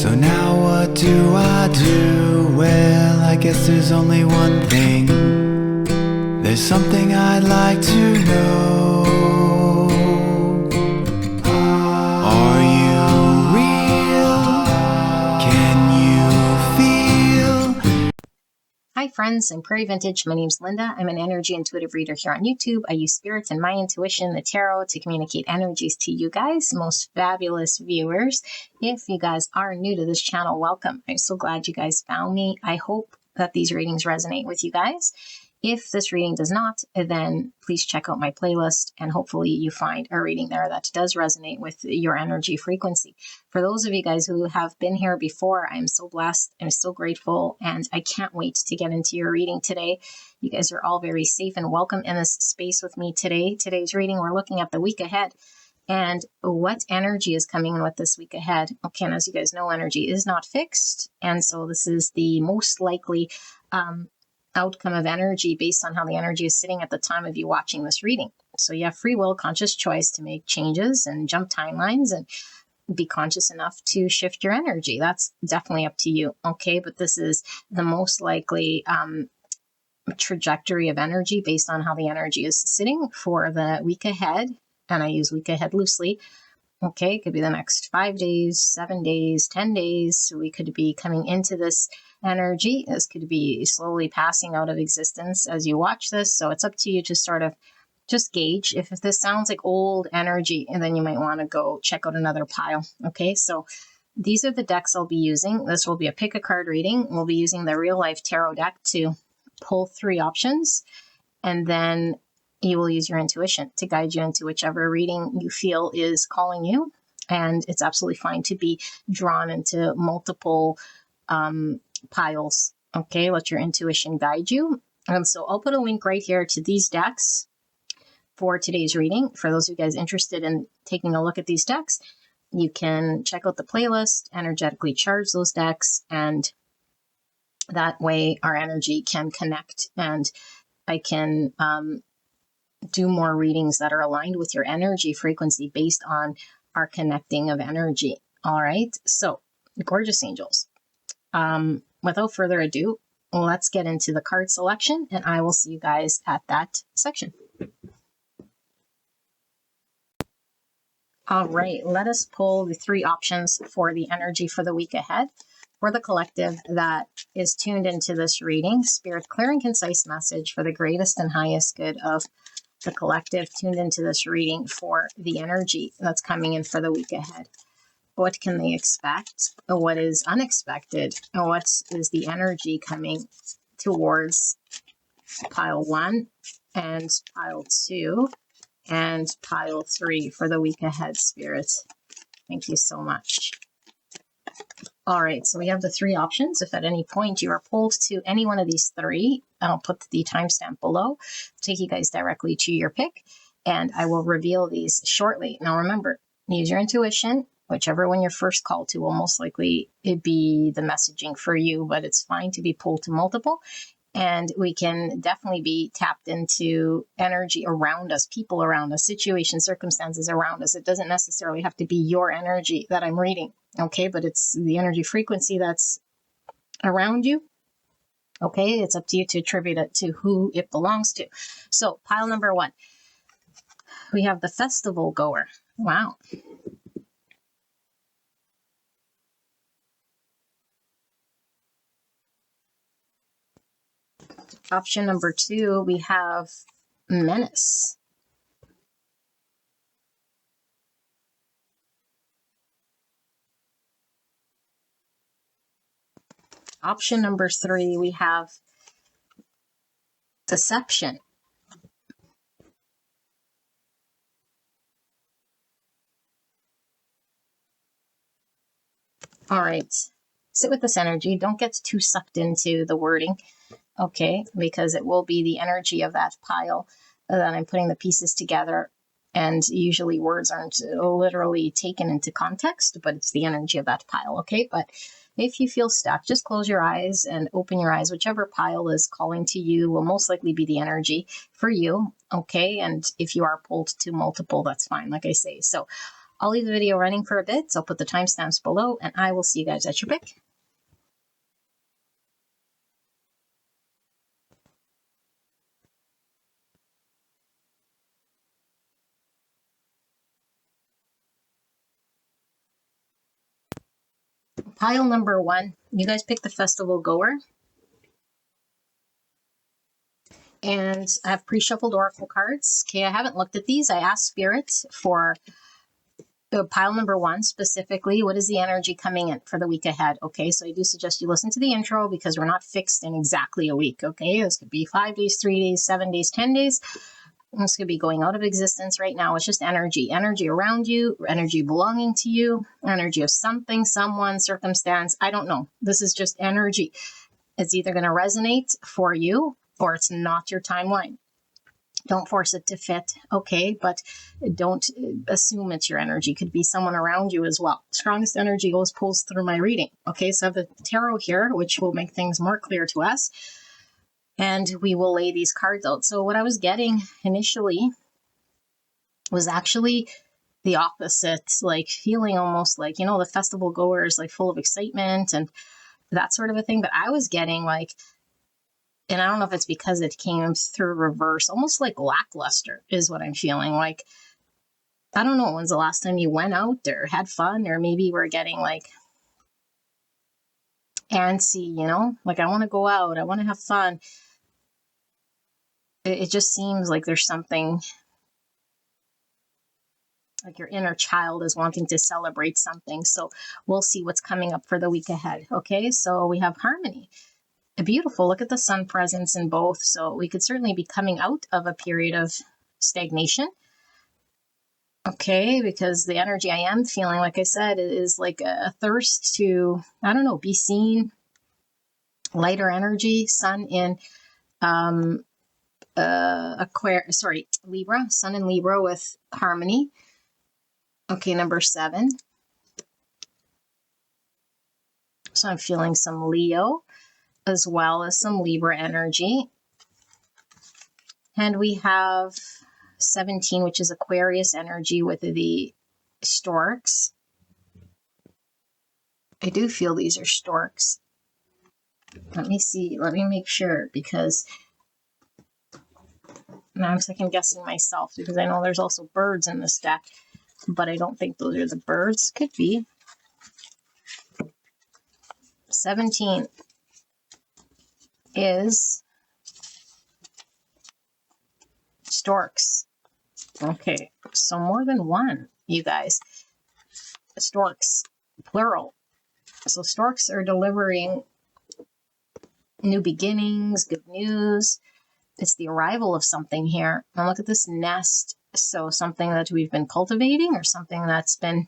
So now what do I do? Well, I guess there's only one thing. There's something I'd like to know. Are you real? Can you feel? Hi friends, I'm Prairie Vintage. My name's Linda. I'm an energy intuitive reader here on YouTube. I use spirits and my intuition, the tarot, to communicate energies to you guys, most fabulous viewers. If you guys are new to this channel, welcome. I'm so glad you guys found me. I hope that these readings resonate with you guys. If this reading does not, then please check out my playlist and hopefully you find a reading there that does resonate with your energy frequency. For those of you guys who have been here before, I'm so blessed. I'm so grateful, and I can't wait to get into your reading today. You guys are all very safe and welcome in this space with me today. Today's reading, we're looking at the week ahead and what energy is coming in with this week ahead. Okay, and as you guys know, energy is not fixed, and so this is the most likely outcome of energy based on how the energy is sitting at the time of you watching this reading. So you have free will, conscious choice to make changes and jump timelines and be conscious enough to shift your energy. That's definitely up to you. Okay, but this is the most likely trajectory of energy based on how the energy is sitting for the week ahead. And I use week ahead loosely. Okay, it could be the next 5 days, 7 days, 10 days. So we could be coming into this energy. This could be slowly passing out of existence as you watch this. So it's up to you to sort of just gauge. If this sounds like old energy, and then you might want to go check out another pile. Okay, so these are the decks I'll be using. This will be a pick a card reading. We'll be using the real life tarot deck to pull 3 options, and then you will use your intuition to guide you into whichever reading you feel is calling you. And it's absolutely fine to be drawn into multiple piles. Okay, let your intuition guide you. And so I'll put a link right here to these decks for today's reading. For those of you guys interested in taking a look at these decks, you can check out the playlist, energetically charge those decks, and that way our energy can connect and I can do more readings that are aligned with your energy frequency based on our connecting of energy. All right, so gorgeous angels. Without further ado, let's get into the card selection, and I will see you guys at that section. All right, let us pull the 3 options for the energy for the week ahead. For the collective that is tuned into this reading, Spirit, clear and concise message for the greatest and highest good of the collective tuned into this reading for the energy that's coming in for the week ahead. What can they expect? What is unexpected? What is the energy coming towards pile 1 and pile 2 and pile 3 for the week ahead, Spirit? Thank you so much. All right, so we have the 3 options. If at any point you are pulled to any one of these 3, I'll put the timestamp below, take you guys directly to your pick, and I will reveal these shortly. Now remember, use your intuition. Whichever one you're first called to will most likely be the messaging for you, but it's fine to be pulled to multiple. And we can definitely be tapped into energy around us, people around us, situations, circumstances around us. It doesn't necessarily have to be your energy that I'm reading, okay? But it's the energy frequency that's around you, okay? It's up to you to attribute it to who it belongs to. So pile number 1, we have the festival goer. Wow. Option number 2, we have menace. Option number 3, we have deception. All right, sit with this energy. Don't get too sucked into the wording, okay? Because it will be the energy of that pile that I'm putting the pieces together. And usually words aren't literally taken into context, but it's the energy of that pile, okay? But if you feel stuck, just close your eyes and open your eyes. Whichever pile is calling to you will most likely be the energy for you, okay? And if you are pulled to multiple, that's fine, like I say. So I'll leave the video running for a bit, so I'll put the timestamps below, and I will see you guys at your pick. Pile number 1, you guys pick the festival goer. And I have pre-shuffled oracle cards. Okay, I haven't looked at these. I asked Spirit for pile number 1 specifically. What is the energy coming in for the week ahead? Okay, so I do suggest you listen to the intro because we're not fixed in exactly a week. Okay, this could be 5 days, 3 days, 7 days, 10 days. This could be going out of existence right now. It's just energy around you, energy belonging to you, energy of something, someone, circumstance. I don't know. This is just energy. It's either going to resonate for you or it's not your timeline. Don't force it to fit, okay? But don't assume it's your energy. It could be someone around you as well. Strongest energy always pulls through my reading. Okay, so I have the tarot here, which will make things more clear to us. And we will lay these cards out. So what I was getting initially was actually the opposite, like feeling almost like, the festival goers, like full of excitement and that sort of a thing. But I was getting like, and I don't know if it's because it came through reverse, almost like lackluster is what I'm feeling. Like, I don't know, when's the last time you went out or had fun, or maybe we're getting like antsy, like I want to go out, I want to have fun. It just seems like there's something, like your inner child is wanting to celebrate something. So we'll see what's coming up for the week ahead. Okay, so we have harmony. Beautiful. Look at the sun presence in both. So we could certainly be coming out of a period of stagnation. Okay, because the energy I am feeling, like I said, is like a thirst to, I don't know, be seen, lighter energy, sun in Libra, sun in Libra with harmony. Okay, number 7. So I'm feeling some Leo as well as some Libra energy. And we have 17, which is Aquarius energy with the storks. I do feel these are storks. Let me see. Let me make sure, because now I'm second guessing myself because I know there's also birds in this deck, but I don't think those are the birds. Could be. 17 is storks. Okay, so more than one, you guys. Storks, plural. So storks are delivering new beginnings, good news. It's the arrival of something here. Now look at this nest. So something that we've been cultivating, or something that's been,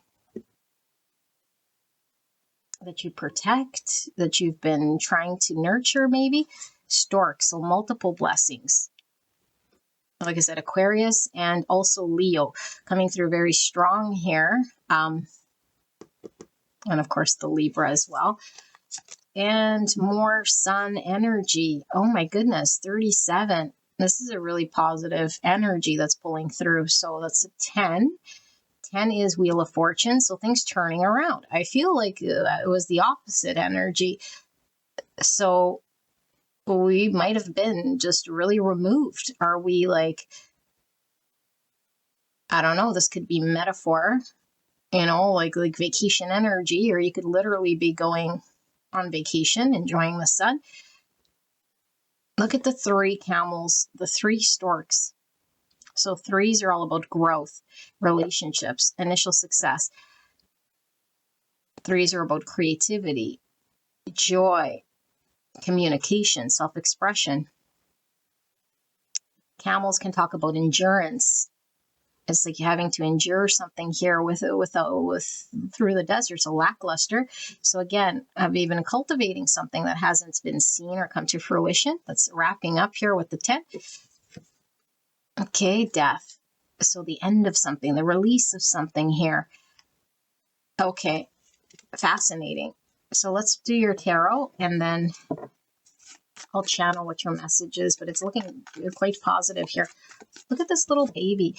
that you protect, that you've been trying to nurture maybe. Stork, so multiple blessings. Like I said, Aquarius and also Leo coming through very strong here. And of course the Libra as well. And more sun energy. Oh my goodness, 37. This is a really positive energy that's pulling through. So that's a 10. 10 is Wheel of Fortune. So things turning around. I feel like it was the opposite energy. So we might have been just really removed. Are we like, I don't know, this could be metaphor, like vacation energy, or you could literally be going on vacation, enjoying the sun. Look at the 3 camels, the 3 storks. So 3s are all about growth, relationships, initial success. 3s are about creativity, joy, communication, self-expression. Camels can talk about endurance. It's like having to endure something here with through the desert, so lackluster. So again, I've been cultivating something that hasn't been seen or come to fruition. That's wrapping up here with the 10. Okay, death. So the end of something, the release of something here. Okay, fascinating. So let's do your tarot, and then I'll channel what your message is, but it's looking quite positive here. Look at this little baby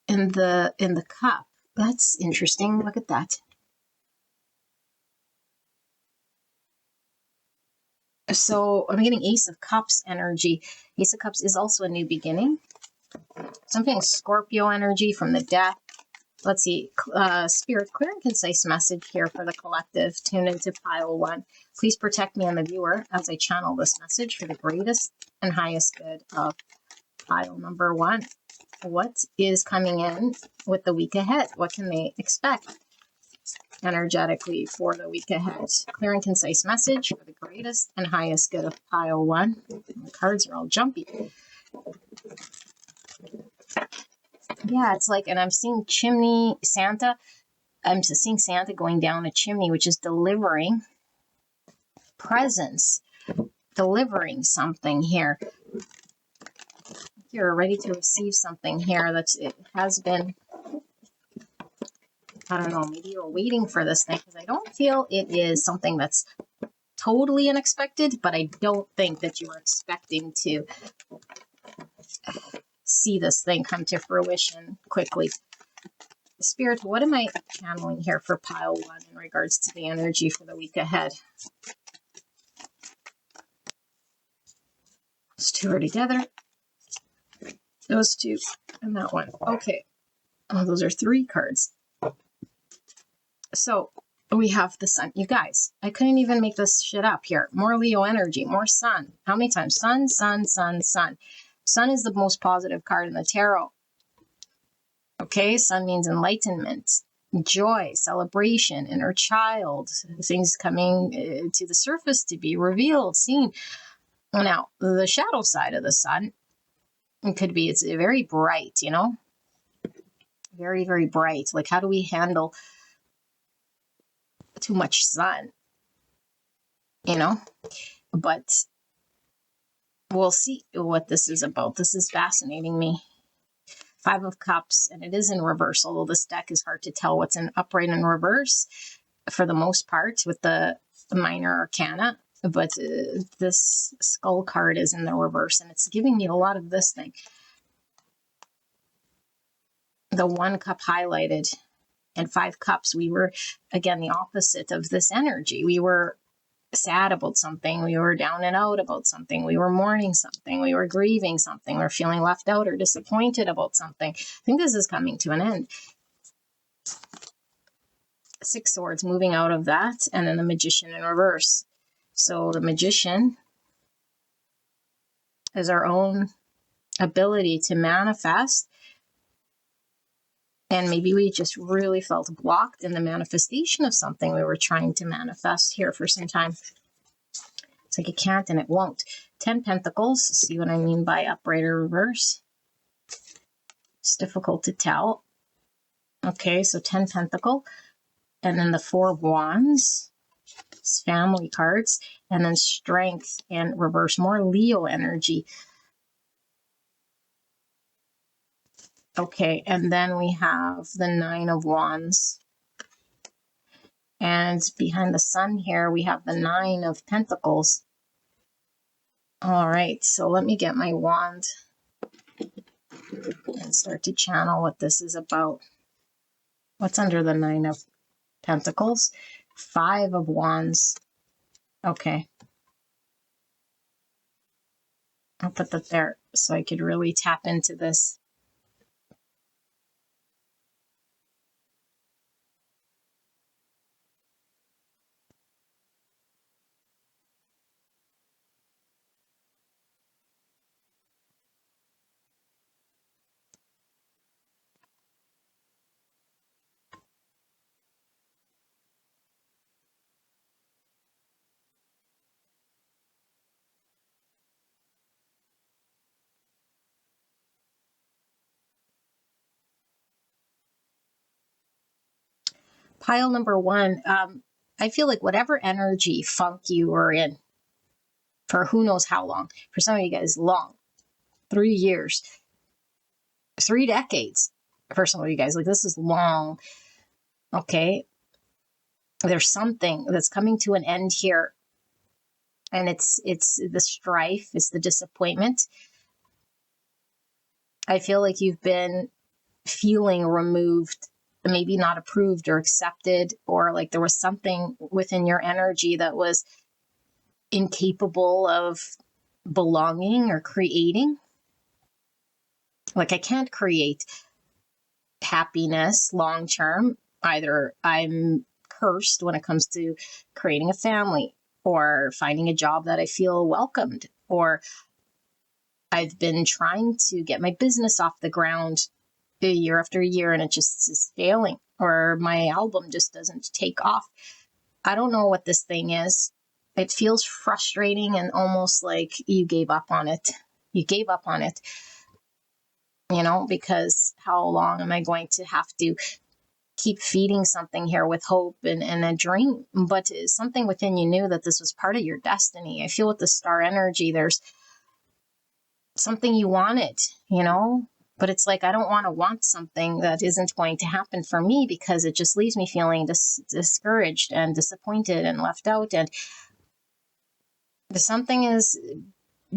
in the cup. That's interesting. Look at that. So I'm getting Ace of Cups energy. Ace of Cups is also a new beginning. Something Scorpio energy from the death. Let's see. Spirit, clear and concise message here for the collective. Tune into pile 1. Please protect me and the viewer as I channel this message for the greatest and highest good of pile number 1. What is coming in with the week ahead? What can they expect energetically for the week ahead? Clear and concise message for the greatest and highest good of pile 1. The cards are all jumpy. Yeah, it's like, and I'm seeing chimney Santa. I'm seeing Santa going down a chimney, which is delivering presents, delivering something here. You're ready to receive something here. It has been, I don't know, maybe you're waiting for this thing, because I don't feel it is something that's totally unexpected, but I don't think that you were expecting to see this thing come to fruition quickly. Spirit, what am I channeling here for pile 1 in regards to the energy for the week ahead? Those two are together. Those two and that one. Okay. Oh, those are 3 cards. So we have the sun. You guys, I couldn't even make this shit up here. More Leo energy, more sun. How many times? Sun, sun, sun, sun. Sun is the most positive card in the tarot. Okay, sun means enlightenment, joy, celebration, inner child, things coming to the surface to be revealed, seen. Now, the shadow side of the sun, it could be, it's very bright, you know, very, very bright. Like, how do we handle too much sun, you know? But we'll see what this is about. This is fascinating me. 5 of Cups, and it is in reverse, although this deck is hard to tell what's in upright and reverse for the most part with the minor arcana. But this skull card is in the reverse, and it's giving me a lot of this thing. The 1 cup highlighted and 5 cups. We were, again, the opposite of this energy. We were sad about something. We were down and out about something. We were mourning something. We were grieving something. We were feeling left out or disappointed about something. I think this is coming to an end. 6 swords moving out of that, and then the Magician in reverse. So the Magician is our own ability to manifest. And maybe we just really felt blocked in the manifestation of something we were trying to manifest here for some time. It's like it can't and it won't. 10 Pentacles. See what I mean by upright or reverse? It's difficult to tell. Okay, so 10 Pentacle. And then the 4 Wands. It's family cards. And then Strength and reverse. More Leo energy. Okay, and then we have the 9 of Wands. And behind the sun here, we have the 9 of Pentacles. All right, so let me get my wand and start to channel what this is about. What's under the 9 of Pentacles? 5 of Wands. Okay. I'll put that there so I could really tap into this. Pile number 1, I feel like whatever energy funk you were in for who knows how long, for some of you guys, long, 3 years, 3 decades, for some of you guys, like this is long, okay? There's something that's coming to an end here, and it's the strife, it's the disappointment. I feel like you've been feeling removed maybe not approved or accepted, or like there was something within your energy that was incapable of belonging or creating. Like I can't create happiness long term. Either I'm cursed when it comes to creating a family or finding a job that I feel welcomed, or I've been trying to get my business off the ground year after year and it just is failing, or my album just doesn't take off. I don't know what this thing is. It feels frustrating and almost like you gave up on it. You gave up on it, because how long am I going to have to keep feeding something here with hope and a dream? But something within you knew that this was part of your destiny. I feel with the star energy, there's something you wanted, but it's like, I don't want something that isn't going to happen for me, because it just leaves me feeling discouraged and disappointed and left out. And something is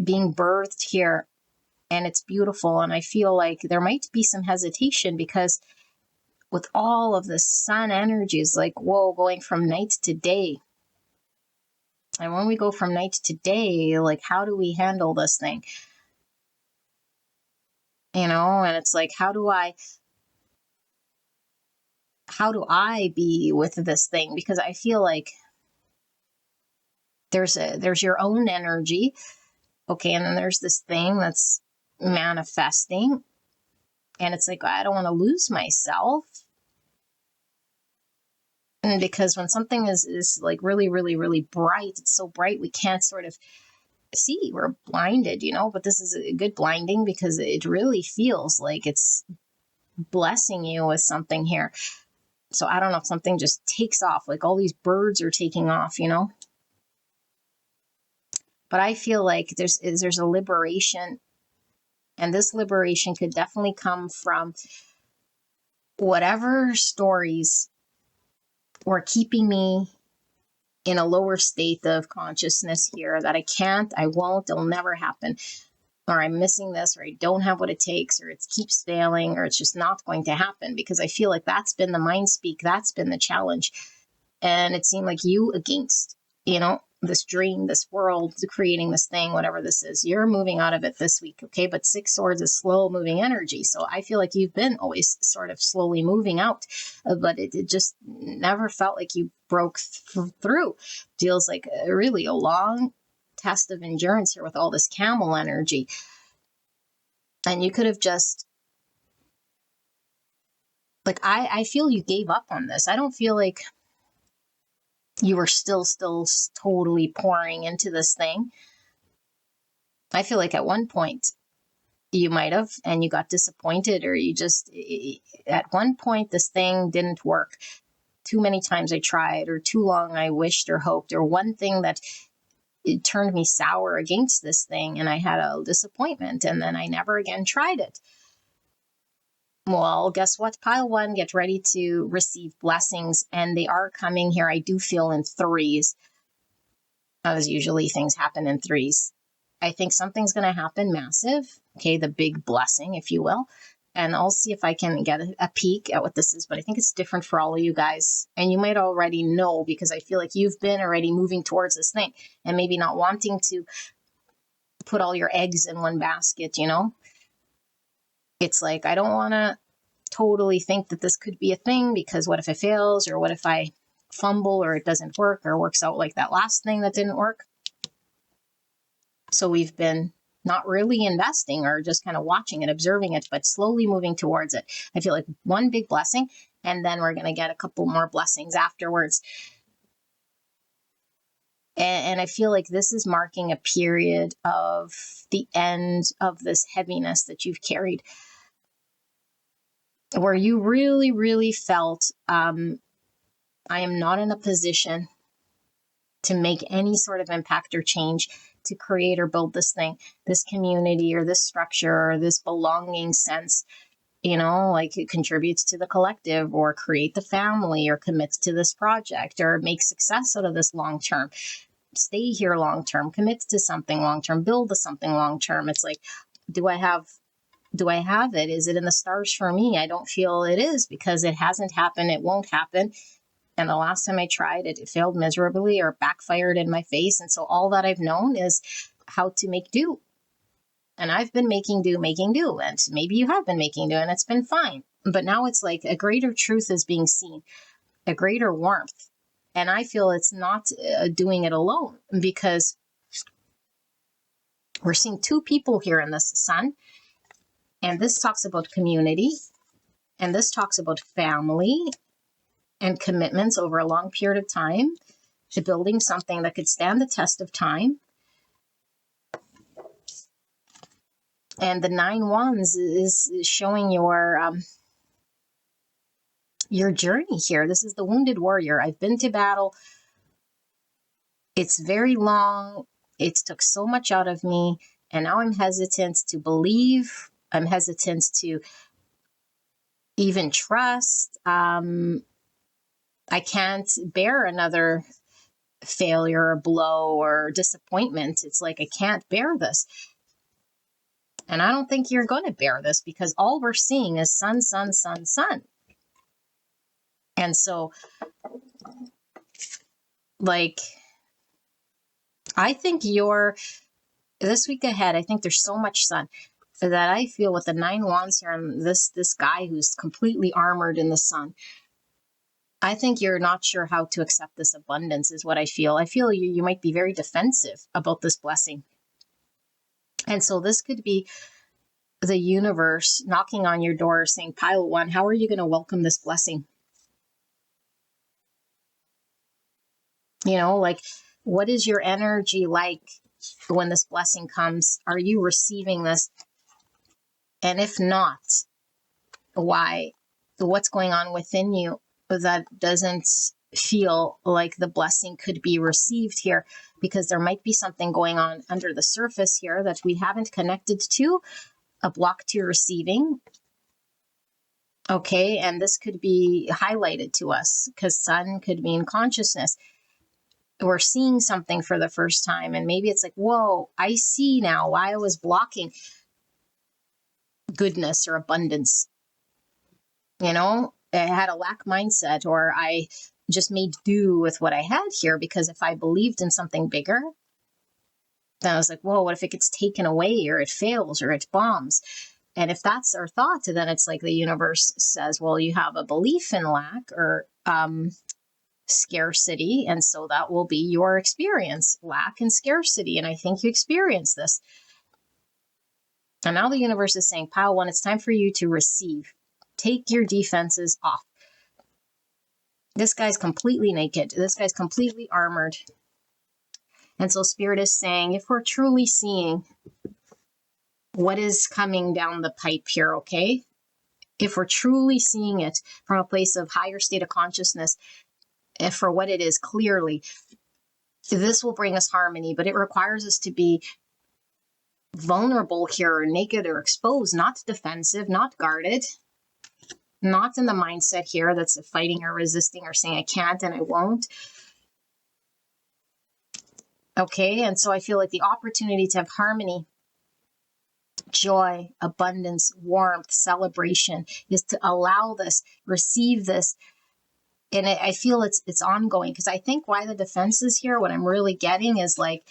being birthed here, and it's beautiful. And I feel like there might be some hesitation, because with all of the sun energies, like, whoa, going from night to day. And when we go from night to day, like, how do we handle this thing? And it's like, how do I be with this thing? Because I feel like there's your own energy. Okay. And then there's this thing that's manifesting, and it's like, I don't want to lose myself. And because when something is like really, really, really bright, it's so bright, we can't sort of see, we're blinded, but this is a good blinding, because it really feels like it's blessing you with something here. So I don't know if something just takes off, like all these birds are taking off, but I feel like there's a liberation, and this liberation could definitely come from whatever stories were keeping me in a lower state of consciousness here, that I won't, it'll never happen, or I'm missing this, or I don't have what it takes, or it keeps failing, or it's just not going to happen. Because I feel like that's been the mind speak, that's been the challenge. And it seemed like you against, this dream, this world, creating this thing, whatever this is, you're moving out of it this week. Okay. But Six Swords is slow moving energy. So I feel like you've been always sort of slowly moving out, but it just never felt like you broke through. Feels like really a long test of endurance here with all this camel energy. And you could have just, like, I feel you gave up on this. I don't feel like you were still totally pouring into this thing. I feel like at one point you might have, and you got disappointed, or you just, at one point, this thing didn't work. Too many times I tried, or too long I wished or hoped, or one thing that it turned me sour against this thing, and I had a disappointment, and then I never again tried it. Well, guess what? Pile one, get ready to receive blessings, and they are coming here. I do feel in threes, as usually things happen in threes. I think something's going to happen massive. Okay, the big blessing, if you will. And I'll see if I can get a peek at what this is, but I think it's different for all of you guys. And you might already know, because I feel like you've been already moving towards this thing, and maybe not wanting to put all your eggs in one basket, It's like, I don't want to totally think that this could be a thing, because what if it fails, or what if I fumble, or it doesn't work, or works out like that last thing that didn't work. So we've been not really investing, or just kind of watching it, observing it, but slowly moving towards it. I feel like one big blessing, and then we're going to get a couple more blessings afterwards. And I feel like this is marking a period of the end of this heaviness that you've carried, where you really, really felt, I am not in a position to make any sort of impact or change, to create or build this thing, this community, or this structure, or this belonging sense, like it contributes to the collective, or create the family, or commits to this project, or make success out of this long term, stay here long term, commit to something long term, build to something long term. It's like, do I have Do I have it? Is it in the stars for me? I don't feel it is, because it hasn't happened. It won't happen. And the last time I tried it, it failed miserably or backfired in my face. And so all that I've known is how to make do. And I've been making do. And maybe you have been making do and it's been fine. But now it's like a greater truth is being seen, a greater warmth. And I feel it's not doing it alone, because we're seeing two people here in this sun. And this talks about community. And this talks about family and commitments over a long period of time to building something that could stand the test of time. And the 9 wands is showing your journey here. This is the wounded warrior. I've been to battle. It's very long. It took so much out of me. And now I'm hesitant to believe. I'm hesitant to even trust. I can't bear another failure or blow or disappointment. It's like, I can't bear this. And I don't think you're going to bear this, because all we're seeing is sun, sun, sun, sun. And so, like, I think this week ahead, I think there's so much sun that I feel with the 9 wands here and this guy who's completely armored in the sun. I think you're not sure how to accept this abundance is what I feel. I feel you might be very defensive about this blessing. And so this could be the universe knocking on your door saying, pile one, how are you going to welcome this blessing? You know, like, what is your energy like when this blessing comes? Are you receiving this? And if not, why? What's going on within you that doesn't feel like the blessing could be received here? Because there might be something going on under the surface here that we haven't connected to, a block to receiving. Okay, and this could be highlighted to us, because sun could mean consciousness. We're seeing something for the first time, and maybe it's like, whoa, I see now why I was blocking goodness or abundance. You know, I had a lack mindset, or I just made do with what I had here, because if I believed in something bigger, then I was like, whoa, what if it gets taken away, or it fails, or it bombs? And if that's our thought, then it's like the universe says, well, you have a belief in lack or scarcity, and so that will be your experience, lack and scarcity. And I think you experience this. And now the universe is saying, pile one, it's time for you to receive. Take your defenses off. This guy's completely naked. This guy's completely armored. And so Spirit is saying, if we're truly seeing what is coming down the pipe here, okay? If we're truly seeing it from a place of higher state of consciousness, and for what it is clearly, this will bring us harmony, but it requires us to be vulnerable here, or naked or exposed, not defensive, not guarded, not in the mindset here that's fighting or resisting or saying I can't and I won't. Okay, and so I feel like the opportunity to have harmony, joy, abundance, warmth, celebration is to allow this, receive this. And I feel it's ongoing, because I think why the defense is here, what I'm really getting is like,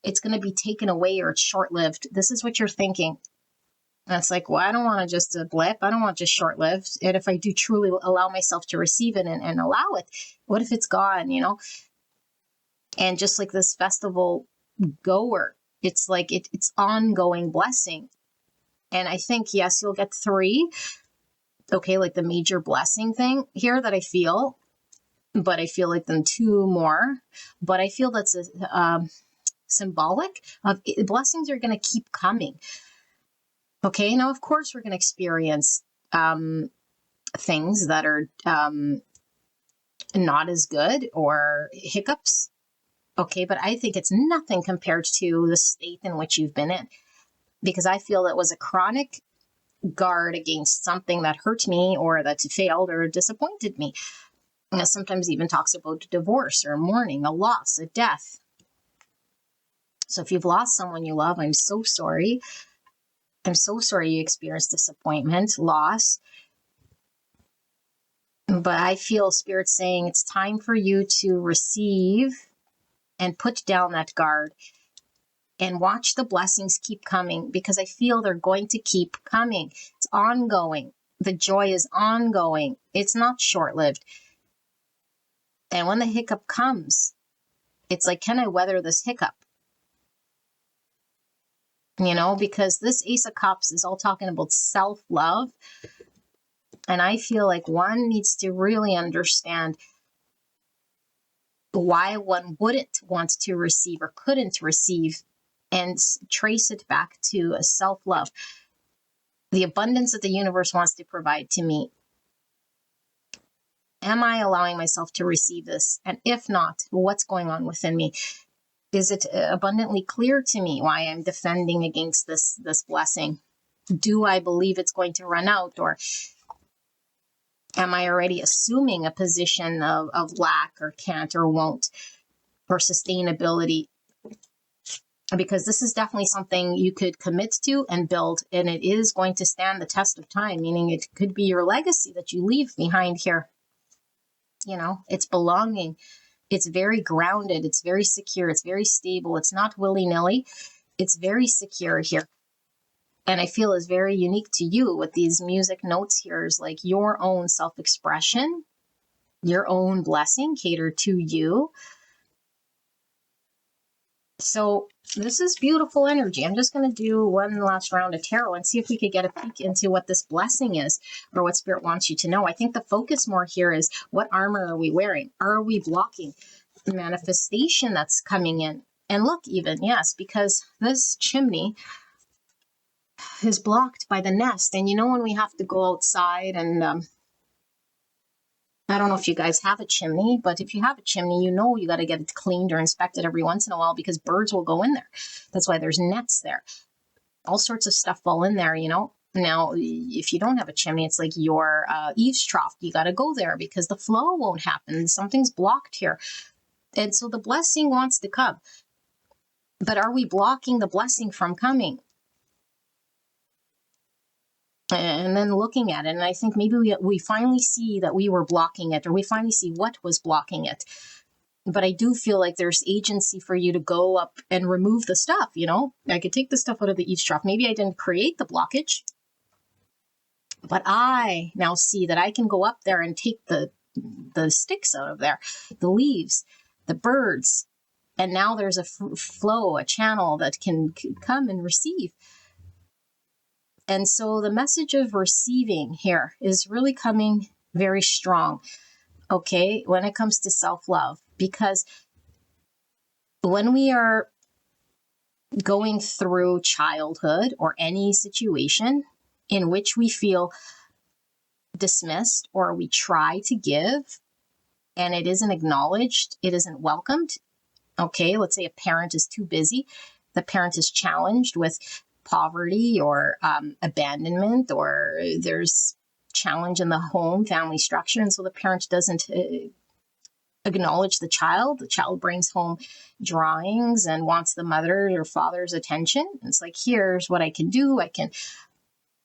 it's going to be taken away or it's short-lived. This is what you're thinking. And it's like, well, I don't want just a blip. I don't want just short-lived. And if I do truly allow myself to receive it and allow it, what if it's gone, you know? And just like this festival goer, it's like it's ongoing blessing. And I think, yes, you'll get 3. Okay, like the major blessing thing here that I feel, but I feel like then 2 more. But I feel that's symbolic of blessings are going to keep coming. Okay, now of course we're going to experience things that are not as good, or hiccups. Okay, but I think it's nothing compared to the state in which you've been in, because I feel it was a chronic guard against something that hurt me, or that failed or disappointed me. And sometimes even talks about divorce or mourning, a loss, a death. So if you've lost someone you love, I'm so sorry. I'm so sorry you experienced disappointment, loss. But I feel Spirit saying it's time for you to receive and put down that guard and watch the blessings keep coming, because I feel they're going to keep coming. It's ongoing. The joy is ongoing. It's not short-lived. And when the hiccup comes, it's like, can I weather this hiccup? You know, because this Ace of Cups is all talking about self-love. And I feel like one needs to really understand why one wouldn't want to receive or couldn't receive, and trace it back to a self-love, the abundance that the universe wants to provide to me. Am I allowing myself to receive this? And if not, what's going on within me? Is it abundantly clear to me why I'm defending against this blessing? Do I believe it's going to run out, or am I already assuming a position of lack or can't or won't or sustainability? Because this is definitely something you could commit to and build, and it is going to stand the test of time, meaning it could be your legacy that you leave behind here. You know, it's belonging. It's very grounded. It's very secure. It's very stable. It's not willy-nilly. It's very secure here. And I feel is very unique to you with these music notes here is like your own self-expression, your own blessing catered to you. So this is beautiful energy. I'm just going to do one last round of tarot and see if we could get a peek into what this blessing is, or what Spirit wants you to know. I think the focus more here is, what armor are we wearing? Are we blocking the manifestation that's coming in? And look, even, yes, because this chimney is blocked by the nest. And you know, when we have to go outside and I don't know if you guys have a chimney, but if you have a chimney, you know you got to get it cleaned or inspected every once in a while, because birds will go in there. That's why there's nets there. All sorts of stuff fall in there, you know. Now, if you don't have a chimney, it's like your eaves trough. You got to go there because the flow won't happen. Something's blocked here. And so the blessing wants to come. But are we blocking the blessing from coming? And then looking at it, and I think maybe we finally see that we were blocking it, or we finally see what was blocking it. But I do feel like there's agency for you to go up and remove the stuff, you know? I could take the stuff out of the eaves trough. Maybe I didn't create the blockage, but I now see that I can go up there and take the sticks out of there, the leaves, the birds, and now there's a flow, a channel that can come and receive. And so the message of receiving here is really coming very strong, okay, when it comes to self-love. Because when we are going through childhood or any situation in which we feel dismissed, or we try to give and it isn't acknowledged, it isn't welcomed, okay, let's say a parent is too busy, the parent is challenged with poverty or abandonment, or there's challenge in the home family structure, and so the parent doesn't acknowledge the child brings home drawings and wants the mother or father's attention. It's like, here's what I can do. I can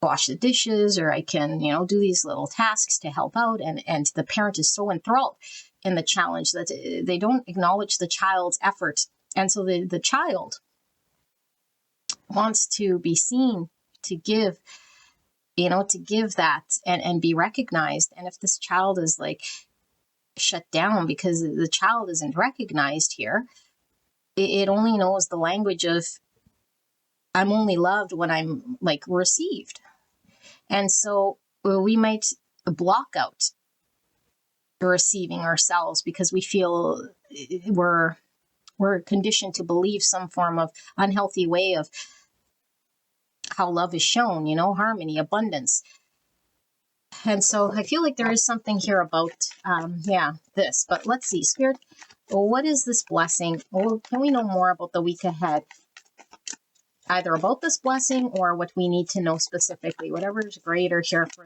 wash the dishes, or I can, you know, do these little tasks to help out, and the parent is so enthralled in the challenge that they don't acknowledge the child's effort. And so the child wants to be seen, to give, you know, to give that and be recognized. And if this child is like shut down because the child isn't recognized here, it only knows the language of, I'm only loved when I'm like received. And so we might block out receiving ourselves because we feel we're conditioned to believe some form of unhealthy way of how love is shown, you know, harmony, abundance. And so I feel like there is something here about, this. But let's see, Spirit, what is this blessing? Or can we know more about the week ahead? Either about this blessing or what we need to know specifically. Whatever is greater here for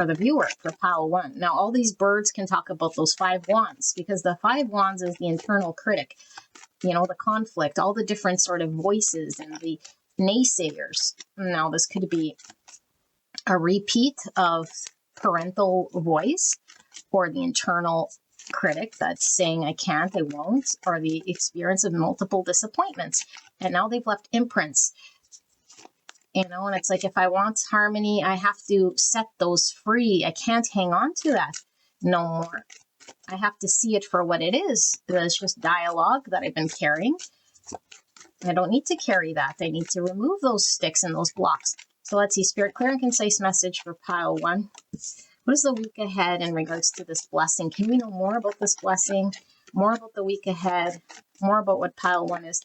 the viewer, for pile one. Now, all these birds can talk about those 5 wands, because the 5 wands is the internal critic. the conflict, all the different sort of voices and the naysayers. Now, this could be a repeat of parental voice, or the internal critic that's saying I can't, I won't, or the experience of multiple disappointments. And now they've left imprints, and it's like, if I want harmony, I have to set those free. I can't hang on to that no more. I have to see it for what it is. It's just dialogue that I've been carrying. I don't need to carry that. I need to remove those sticks and those blocks. So let's see, Spirit, clear and concise message for pile 1. What is the week ahead in regards to this blessing? Can we know more about this blessing? More about the week ahead? More about what pile 1 is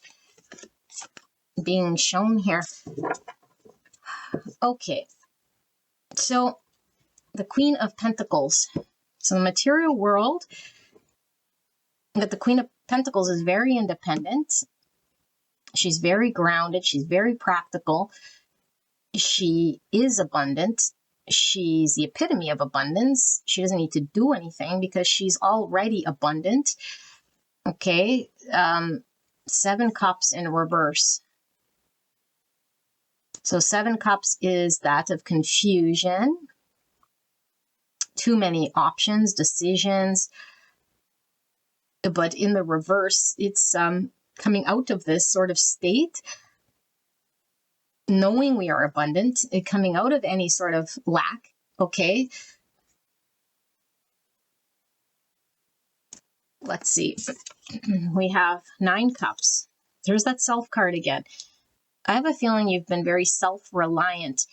being shown here? Okay. So the Queen of Pentacles. So the material world, but the Queen of Pentacles is very independent. She's very grounded. She's very practical. She is abundant. She's the epitome of abundance. She doesn't need to do anything because she's already abundant. Okay. 7 Cups in reverse. So 7 Cups is that of confusion. Too many options, decisions. But in the reverse, it's coming out of this sort of state, knowing we are abundant, coming out of any sort of lack, okay? Let's see. We have 9 Cups. There's that self card again. I have a feeling you've been very self-reliant,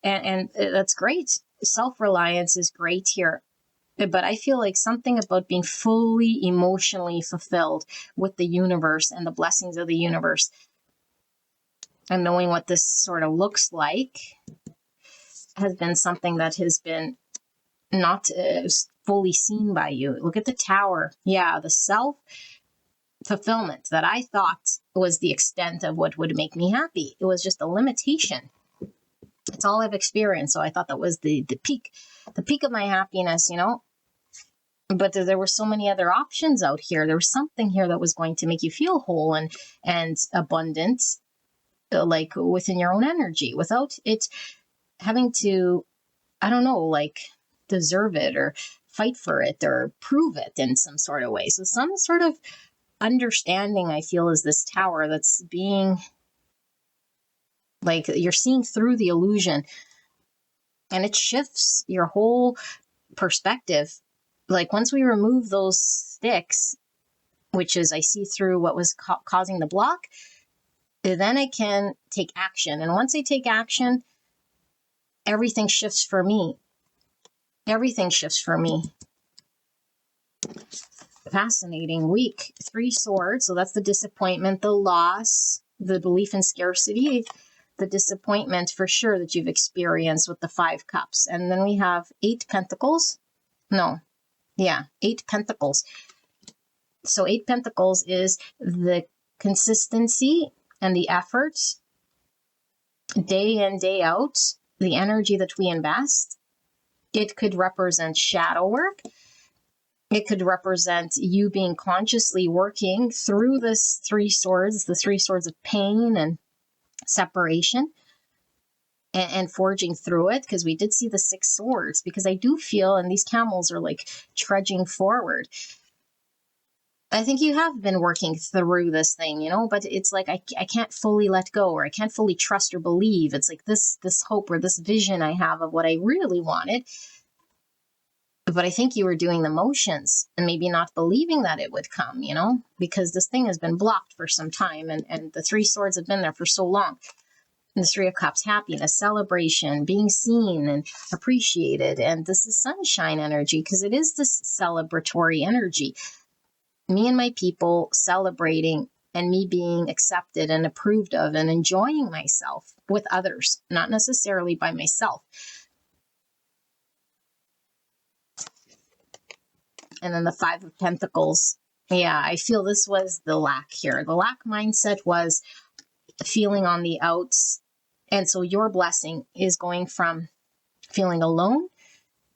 and that's great. Self-reliance is great here. But I feel like something about being fully emotionally fulfilled with the universe and the blessings of the universe, and knowing what this sort of looks like, has been something that has been not fully seen by you. Look at the Tower. Yeah, the self-fulfillment that I thought was the extent of what would make me happy. It was just a limitation. It's all I've experienced. So I thought that was the peak of my happiness, But there were so many other options out here. There was something here that was going to make you feel whole and abundant, like within your own energy, without it having to, I don't know, like deserve it or fight for it or prove it in some sort of way. So some sort of understanding, I feel, is this Tower that's being like, you're seeing through the illusion, and it shifts your whole perspective. Like, once we remove those sticks, which is I see through what was causing the block, then I can take action. And once I take action, everything shifts for me. Everything shifts for me. Fascinating week. 3 Swords. So that's the disappointment, the loss, the belief in scarcity, the disappointment for sure that you've experienced with the 5 Cups. And then we have 8 Pentacles. No. Yeah, 8 Pentacles. So 8 Pentacles is the consistency and the effort, day in, day out, the energy that we invest. It could represent shadow work. It could represent you being consciously working through this 3 Swords, the 3 Swords of pain and separation, and forging through it, because we did see the 6 Swords, because I do feel, and these camels are like trudging forward. I think you have been working through this thing, but it's like I can't fully let go, or I can't fully trust or believe. It's like this hope or this vision I have of what I really wanted. But I think you were doing the motions and maybe not believing that it would come, because this thing has been blocked for some time, and the 3 Swords have been there for so long. And the 3 of Cups, happiness, celebration, being seen and appreciated. And this is sunshine energy, because it is this celebratory energy. Me and my people celebrating, and me being accepted and approved of, and enjoying myself with others, not necessarily by myself. And then the 5 of Pentacles. Yeah, I feel this was the lack here. The lack mindset was feeling on the outs. And so your blessing is going from feeling alone,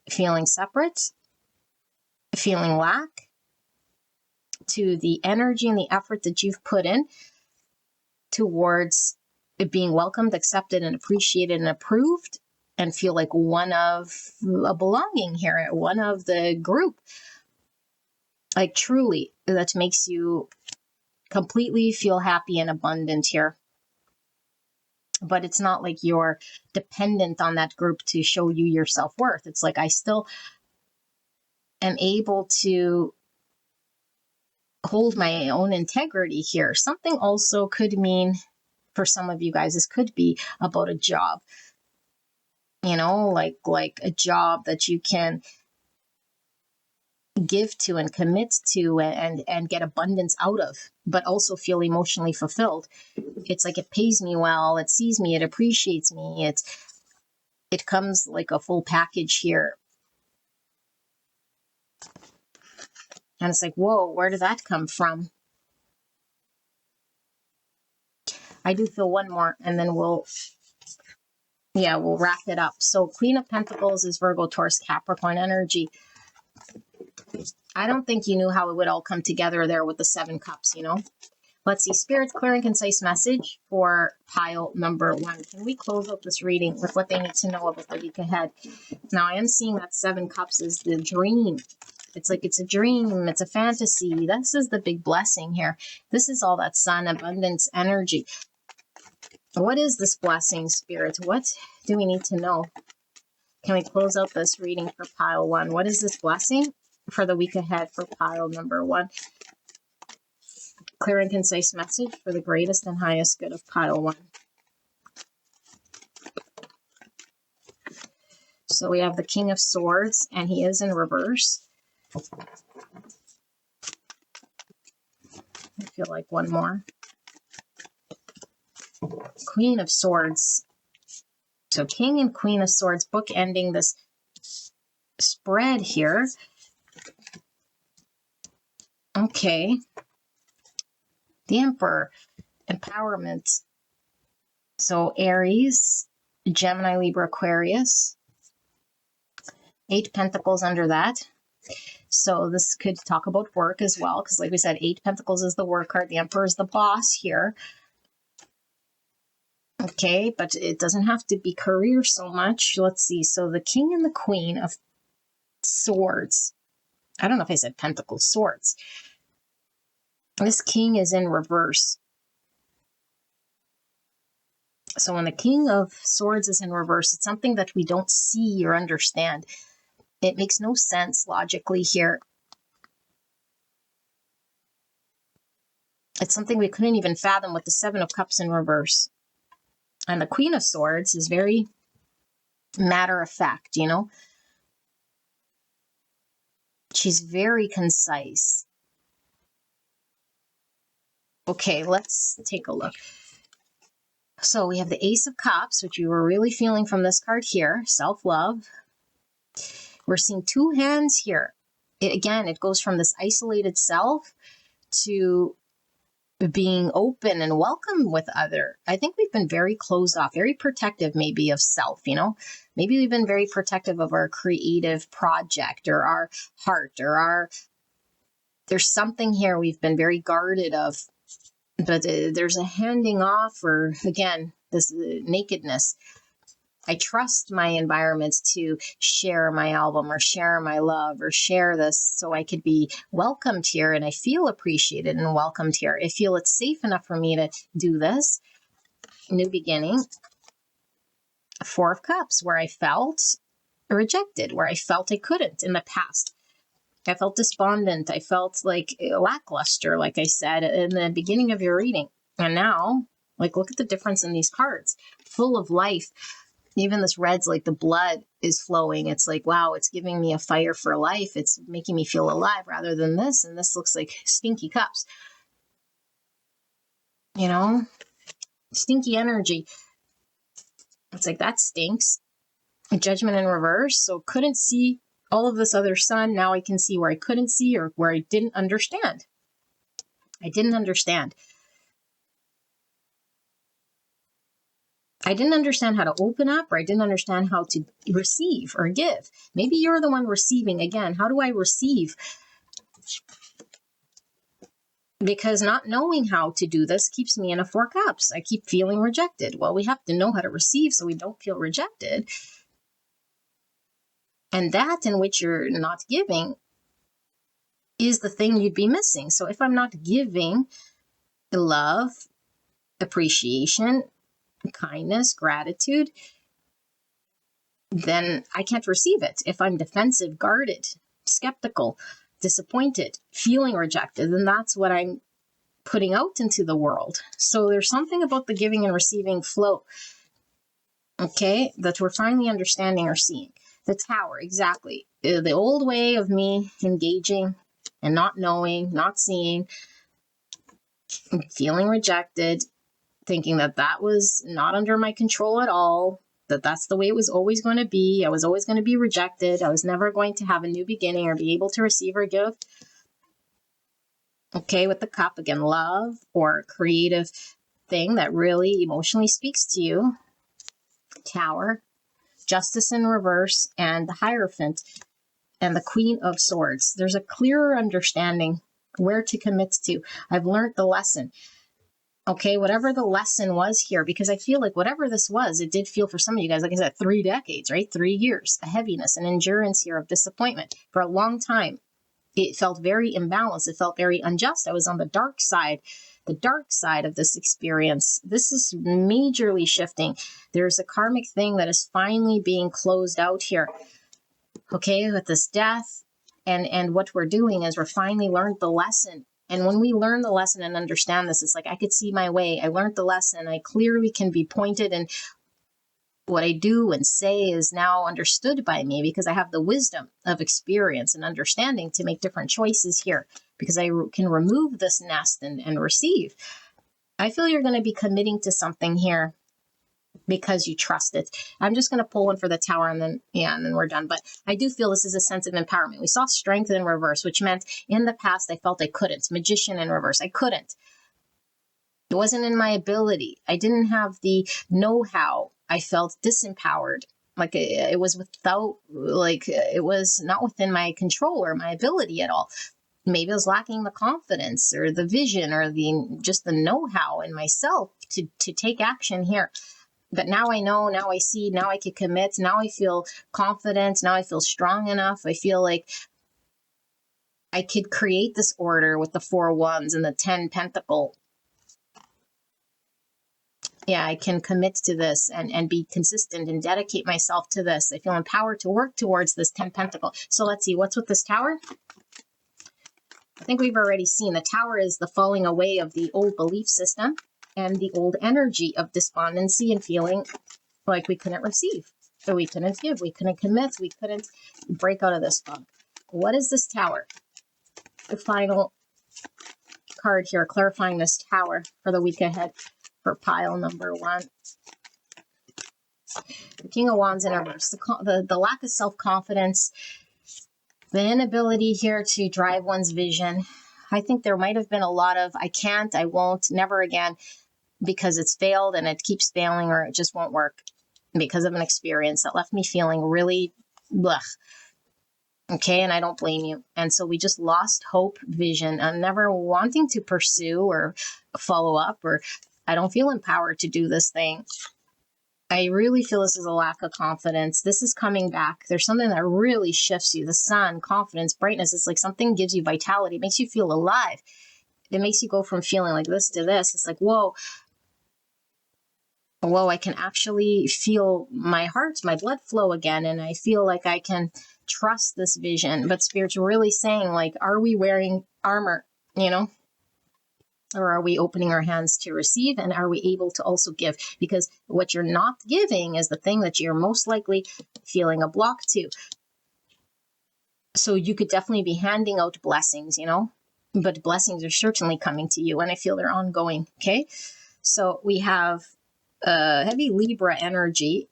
feeling separate, feeling lack, to the energy and the effort that you've put in towards it being welcomed, accepted, and appreciated and approved, and feel like one of a belonging here, one of the group. Like truly, that makes you completely feel happy and abundant here. But it's not like you're dependent on that group to show you your self-worth. It's like I still am able to hold my own integrity here. Something also could mean for some of you guys, this could be about a job, you know, like a job that you can give to and commit to and get abundance out of, but also feel emotionally fulfilled. It's like it pays me well, it sees me, it appreciates me, it comes like a full package here. And it's like, whoa, where did that come from? I do feel one more, and then we'll wrap it up. So Queen of Pentacles is Virgo, Taurus, Capricorn energy. I don't think you knew how it would all come together there with the 7 cups, you know? Let's see, Spirit's clear and concise message for pile number 1. Can we close up this reading with what they need to know about the week ahead? Now, I am seeing that 7 cups is the dream. It's like it's a dream, it's a fantasy. This is the big blessing here. This is all that sun, abundance, energy. What is this blessing, Spirit? What do we need to know? Can we close out this reading for pile 1? What is this blessing for the week ahead for pile number 1? Clear and concise message for the greatest and highest good of pile 1. So we have the King of Swords, and he is in reverse. I feel like one more. Queen of Swords. So King and Queen of Swords bookending this spread here. Okay. The Emperor, empowerment. So Aries, Gemini, Libra, Aquarius. 8 Pentacles under that. So this could talk about work as well, because like we said, 8 Pentacles is the work card. The Emperor is the boss here. Okay, but it doesn't have to be career so much. Let's see. So the King and the Queen of Swords. I don't know if I said Pentacles, Swords. This King is in reverse. So when the King of Swords is in reverse, it's something that we don't see or understand. It makes no sense logically here. It's something we couldn't even fathom with the 7 of Cups in reverse. And the Queen of Swords is very matter of fact, you know. She's very concise. Okay, let's take a look. So we have the Ace of Cups, which you were really feeling from this card here, self-love. We're seeing 2 hands here. It goes from this isolated self to being open and welcome with other. I think we've been very closed off, very protective maybe of self, you know. Maybe we've been very protective of our creative project or our heart or there's something here we've been very guarded of. But there's a handing off, or again, this nakedness. I trust my environments to share my album or share my love or share this so I could be welcomed here, and I feel appreciated and welcomed here. I feel it's safe enough for me to do this. New beginning. 4 of Cups, where I felt rejected, where I felt I couldn't in the past. I felt despondent. I felt like lackluster, like I said in the beginning of your reading. And now, like, look at the difference in these cards. Full of life. Even this red's like the blood is flowing. It's like, wow, it's giving me a fire for life. It's making me feel alive rather than this. And this looks like stinky cups. You know? Stinky energy. It's like, that stinks. Judgment in reverse. So couldn't see all of this other sun. Now I can see where I couldn't see or where I didn't understand. I didn't understand. I didn't understand how to open up, or I didn't understand how to receive or give. Maybe you're the one receiving. Again, how do I receive? Because not knowing how to do this keeps me in a 4 cups. I keep feeling rejected. Well, we have to know how to receive so we don't feel rejected. And that in which you're not giving is the thing you'd be missing. So if I'm not giving love, appreciation, kindness, gratitude, then I can't receive it. If I'm defensive, guarded, skeptical, disappointed, feeling rejected, then that's what I'm putting out into the world. So there's something about the giving and receiving flow, okay, that we're finally understanding or seeing. The tower, exactly. The old way of me engaging and not knowing, not seeing, feeling rejected, thinking that that was not under my control at all, that that's the way it was always going to be. I was always going to be rejected. I was never going to have a new beginning or be able to receive or give. Okay, with the cup, again, love or creative thing that really emotionally speaks to you. Tower, justice in reverse, and the Hierophant and the Queen of Swords. There's a clearer understanding where to commit to. I've learned the lesson. Okay, whatever the lesson was here, because I feel like whatever this was, it did feel for some of you guys, like I said, 3 decades, right? 3 years, a heaviness, an endurance here of disappointment for a long time. It felt very imbalanced. It felt very unjust. I was on the dark side of this experience. This is majorly shifting. There's a karmic thing that is finally being closed out here. Okay, with this death. And what we're doing is we're finally learned the lesson. And when we learn the lesson and understand this, it's like I could see my way. I learned the lesson. I clearly can be pointed, and what I do and say is now understood by me because I have the wisdom of experience and understanding to make different choices here, because I can remove this nest and receive. I feel you're going to be committing to something here because you trust it. I'm just going to pull one for the tower and then we're done. But I do feel this is a sense of empowerment. We saw strength in reverse, which meant in the past I felt I couldn't. Magician in reverse, I couldn't. It wasn't in my ability. I didn't have the know-how. I felt disempowered. Like it was without, like it was not within my control or my ability at all. Maybe I was lacking the confidence or the vision or just the know-how in myself to take action here. But now I know, now I see, now I can commit, now I feel confident, now I feel strong enough. I feel like I could create this order with the 4 wands and the 10 pentacle. Yeah, I can commit to this and be consistent and dedicate myself to this. I feel empowered to work towards this 10 pentacle. So let's see, what's with this tower? I think we've already seen the tower is the falling away of the old belief system and the old energy of despondency and feeling like we couldn't receive. So we couldn't give, we couldn't commit, we couldn't break out of this funk. What is this tower? The final card here, clarifying this tower for the week ahead for pile number 1. The King of Wands in reverse, the lack of self-confidence, the inability here to drive one's vision. I think there might have been a lot of I can't, I won't, never again, because it's failed and it keeps failing or it just won't work because of an experience that left me feeling really blech. Okay, and I don't blame you. And so we just lost hope, vision, and never wanting to pursue or follow up, or I don't feel empowered to do this thing. I really feel this is a lack of confidence. This is coming back. There's something that really shifts you. The sun, confidence, brightness. It's like something gives you vitality. It makes you feel alive. It makes you go from feeling like this to this. It's like, whoa, I can actually feel my heart, my blood flow again. And I feel like I can trust this vision. But Spirit's really saying, like, are we wearing armor, or are we opening our hands to receive? And are we able to also give? Because what you're not giving is the thing that you're most likely feeling a block to. So you could definitely be handing out blessings, but blessings are certainly coming to you. And I feel they're ongoing. Okay. So we have heavy Libra energy,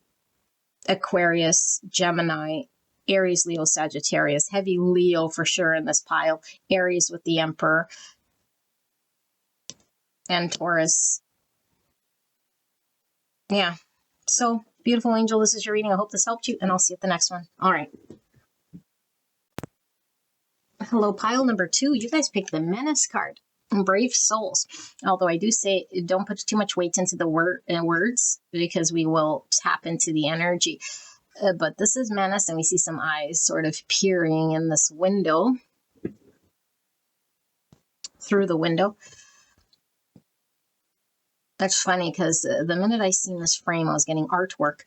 Aquarius, Gemini, Aries, Leo, Sagittarius, heavy Leo for sure in this pile, Aries with the Emperor, and Taurus. Yeah. So, beautiful angel, this is your reading. I hope this helped you, and I'll see you at the next one. All right. Hello, pile number 2. You guys picked the Menace card. brave souls. Although I do say don't put too much weight into the words, because we will tap into the energy. But this is menace, and we see some eyes sort of peering in this window, through the window. That's funny, because the minute I seen this frame, I was getting artwork.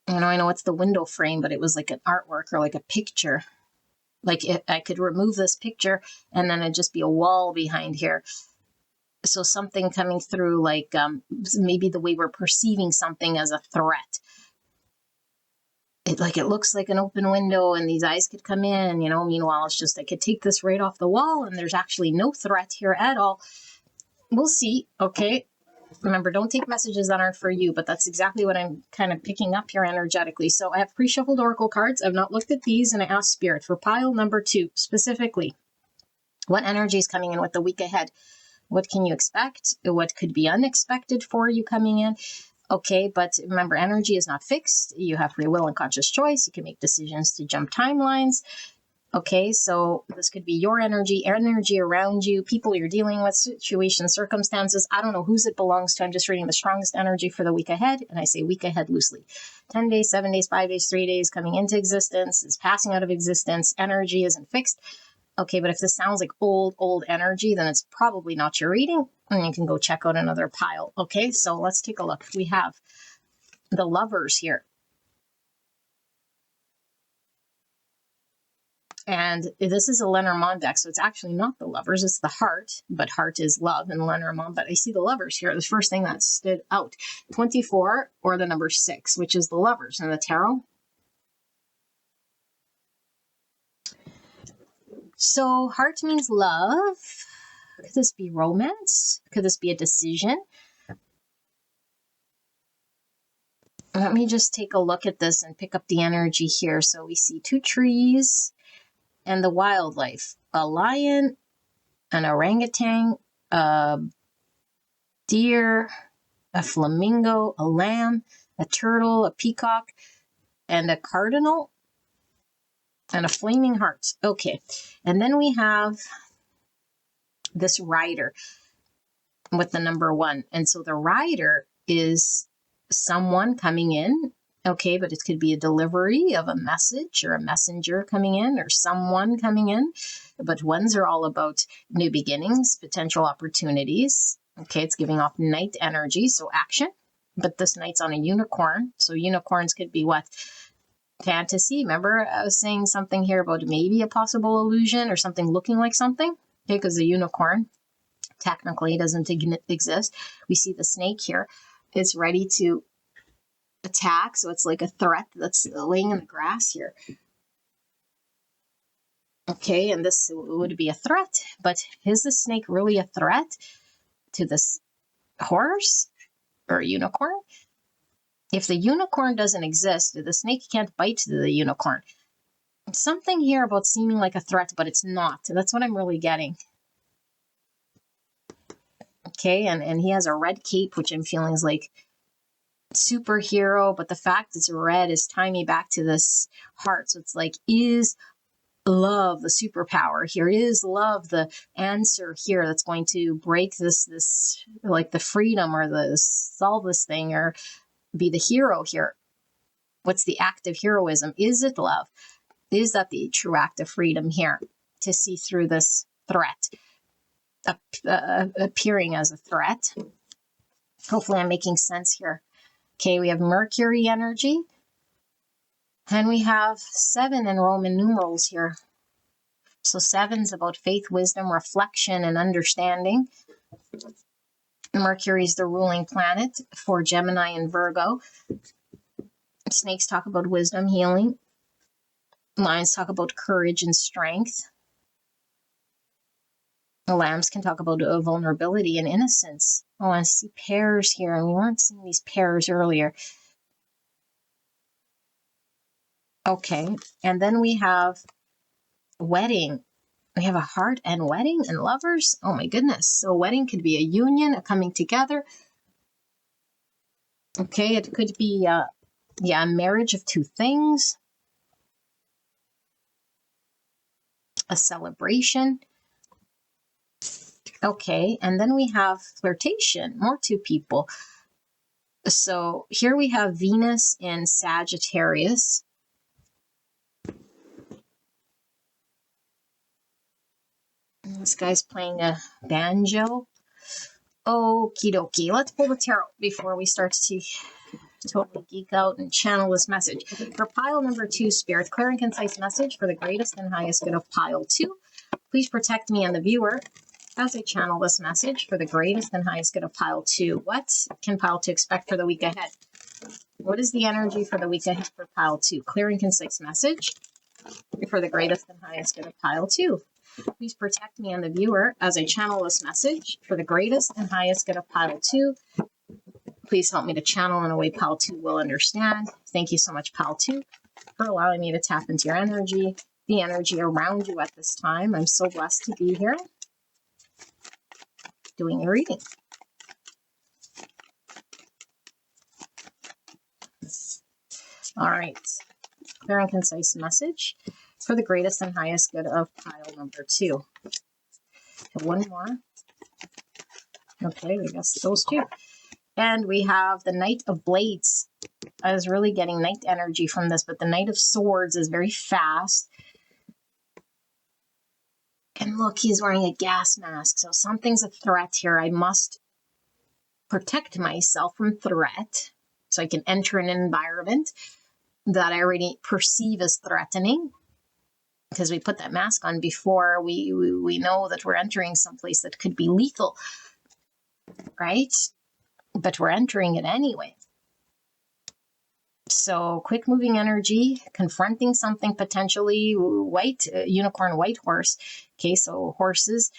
I know it's the window frame, but it was like an artwork or like a picture. Like I could remove this picture and then it'd just be a wall behind here. So something coming through, like maybe the way we're perceiving something as a threat. It looks like an open window and these eyes could come in, meanwhile it's just I could take this right off the wall and there's actually no threat here at all. We'll see. Okay. Remember, don't take messages that aren't for you, but that's exactly what I'm kind of picking up here energetically. So I have pre-shuffled oracle cards. I've not looked at these, and I asked Spirit for pile number 2, specifically, what energy is coming in with the week ahead? What can you expect? What could be unexpected for you coming in? Okay, but remember, energy is not fixed. You have free will and conscious choice. You can make decisions to jump timelines. Okay, so this could be your energy around you, people you're dealing with, situations, circumstances. I don't know whose it belongs to. I'm just reading the strongest energy for the week ahead, and I say week ahead loosely. 10 days, 7 days, 5 days, 3 days, coming into existence, is passing out of existence. Energy isn't fixed. Okay, but if this sounds like old energy, then it's probably not your reading, and you can go check out another pile. Okay, so let's take a look. We have the Lovers here. And this is a Lenormand deck, so it's actually not the Lovers, it's the Heart, but Heart is love in Lenormand. But I see the Lovers here. The first thing that stood out, 24 or the number 6, which is the Lovers in the tarot. So Heart means love. Could this be romance? Could this be a decision? Let me just take a look at this and pick up the energy here. So we see 2 trees and the wildlife, a lion, an orangutan, a deer, a flamingo, a lamb, a turtle, a peacock, and a cardinal, and a flaming heart. Okay, and then we have this rider with the number 1. And so the rider is someone coming in. Okay, but it could be a delivery of a message or a messenger coming in or someone coming in. But ones are all about new beginnings, potential opportunities. Okay, it's giving off knight energy, so action. But this knight's on a unicorn. So unicorns could be what? Fantasy. Remember I was saying something here about maybe a possible illusion or something looking like something? Okay, because the unicorn technically doesn't exist. We see the snake here. It's ready to attack, so it's like a threat that's laying in the grass here. Okay, and this would be a threat, but is the snake really a threat to this horse or unicorn? If the unicorn doesn't exist, the snake can't bite the unicorn. Something here about seeming like a threat, but it's not. That's what I'm really getting. Okay, and he has a red cape, which I'm feeling is like superhero, but the fact it's red is tying me back to this heart. So it's like, is love the superpower here? Is love the answer here that's going to break this like the freedom or the solve this thing or be the hero here? What's the act of heroism? Is it love? Is that the true act of freedom here, to see through this threat appearing as a threat? Hopefully I'm making sense here. Okay, we have Mercury energy, and we have 7 in Roman numerals here. So 7's about faith, wisdom, reflection, and understanding. Mercury is the ruling planet for Gemini and Virgo. Snakes talk about wisdom, healing. Lions talk about courage and strength. The lambs can talk about vulnerability and innocence. Oh, I see pairs here, and we weren't seeing these pairs earlier. Okay, and then we have wedding. We have a heart and wedding and lovers. Oh my goodness. So a wedding could be a union, a coming together. Okay, it could be a marriage of 2 things. A celebration. Okay, and then we have flirtation, more two people. So here we have Venus in Sagittarius. This guy's playing a banjo. Okie dokie. Let's pull the tarot before we start to totally geek out and channel this message. For pile number 2, Spirit, clear and concise message for the greatest and highest good of pile 2. Please protect me and the viewer as I channel this message for the greatest and highest good of pile 2. What can pile 2 expect for the week ahead? What is the energy for the week ahead for pile 2? Clear and concise message for the greatest and highest good of pile 2. Please protect me and the viewer as I channel this message for the greatest and highest good of pile 2. Please help me to channel in a way pile 2 will understand. Thank you so much, pile 2, for allowing me to tap into your energy, the energy around you at this time. I'm so blessed to be here doing your reading. All right. Clear and concise message for the greatest and highest good of pile number 2. One more. Okay, I guess those two. And we have the Knight of Blades. I was really getting Knight energy from this, but the Knight of Swords is very fast. And look, he's wearing a gas mask. So something's a threat here. I must protect myself from threat so I can enter an environment that I already perceive as threatening. Because we put that mask on before we know that we're entering someplace that could be lethal, right? But we're entering it anyway. So quick moving energy, confronting something potentially white, unicorn, white horse. Okay, so horses,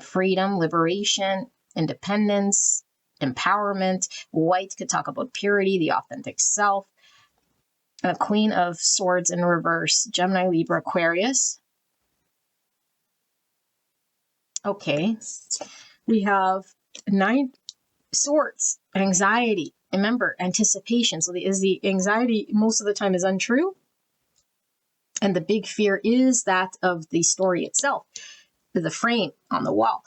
freedom, liberation, independence, empowerment. White could talk about purity, the authentic self. A Queen of Swords in reverse, Gemini, Libra, Aquarius. Okay, we have 9 Swords, anxiety. Remember, anticipation. So the anxiety most of the time is untrue. And the big fear is that of the story itself, the frame on the wall.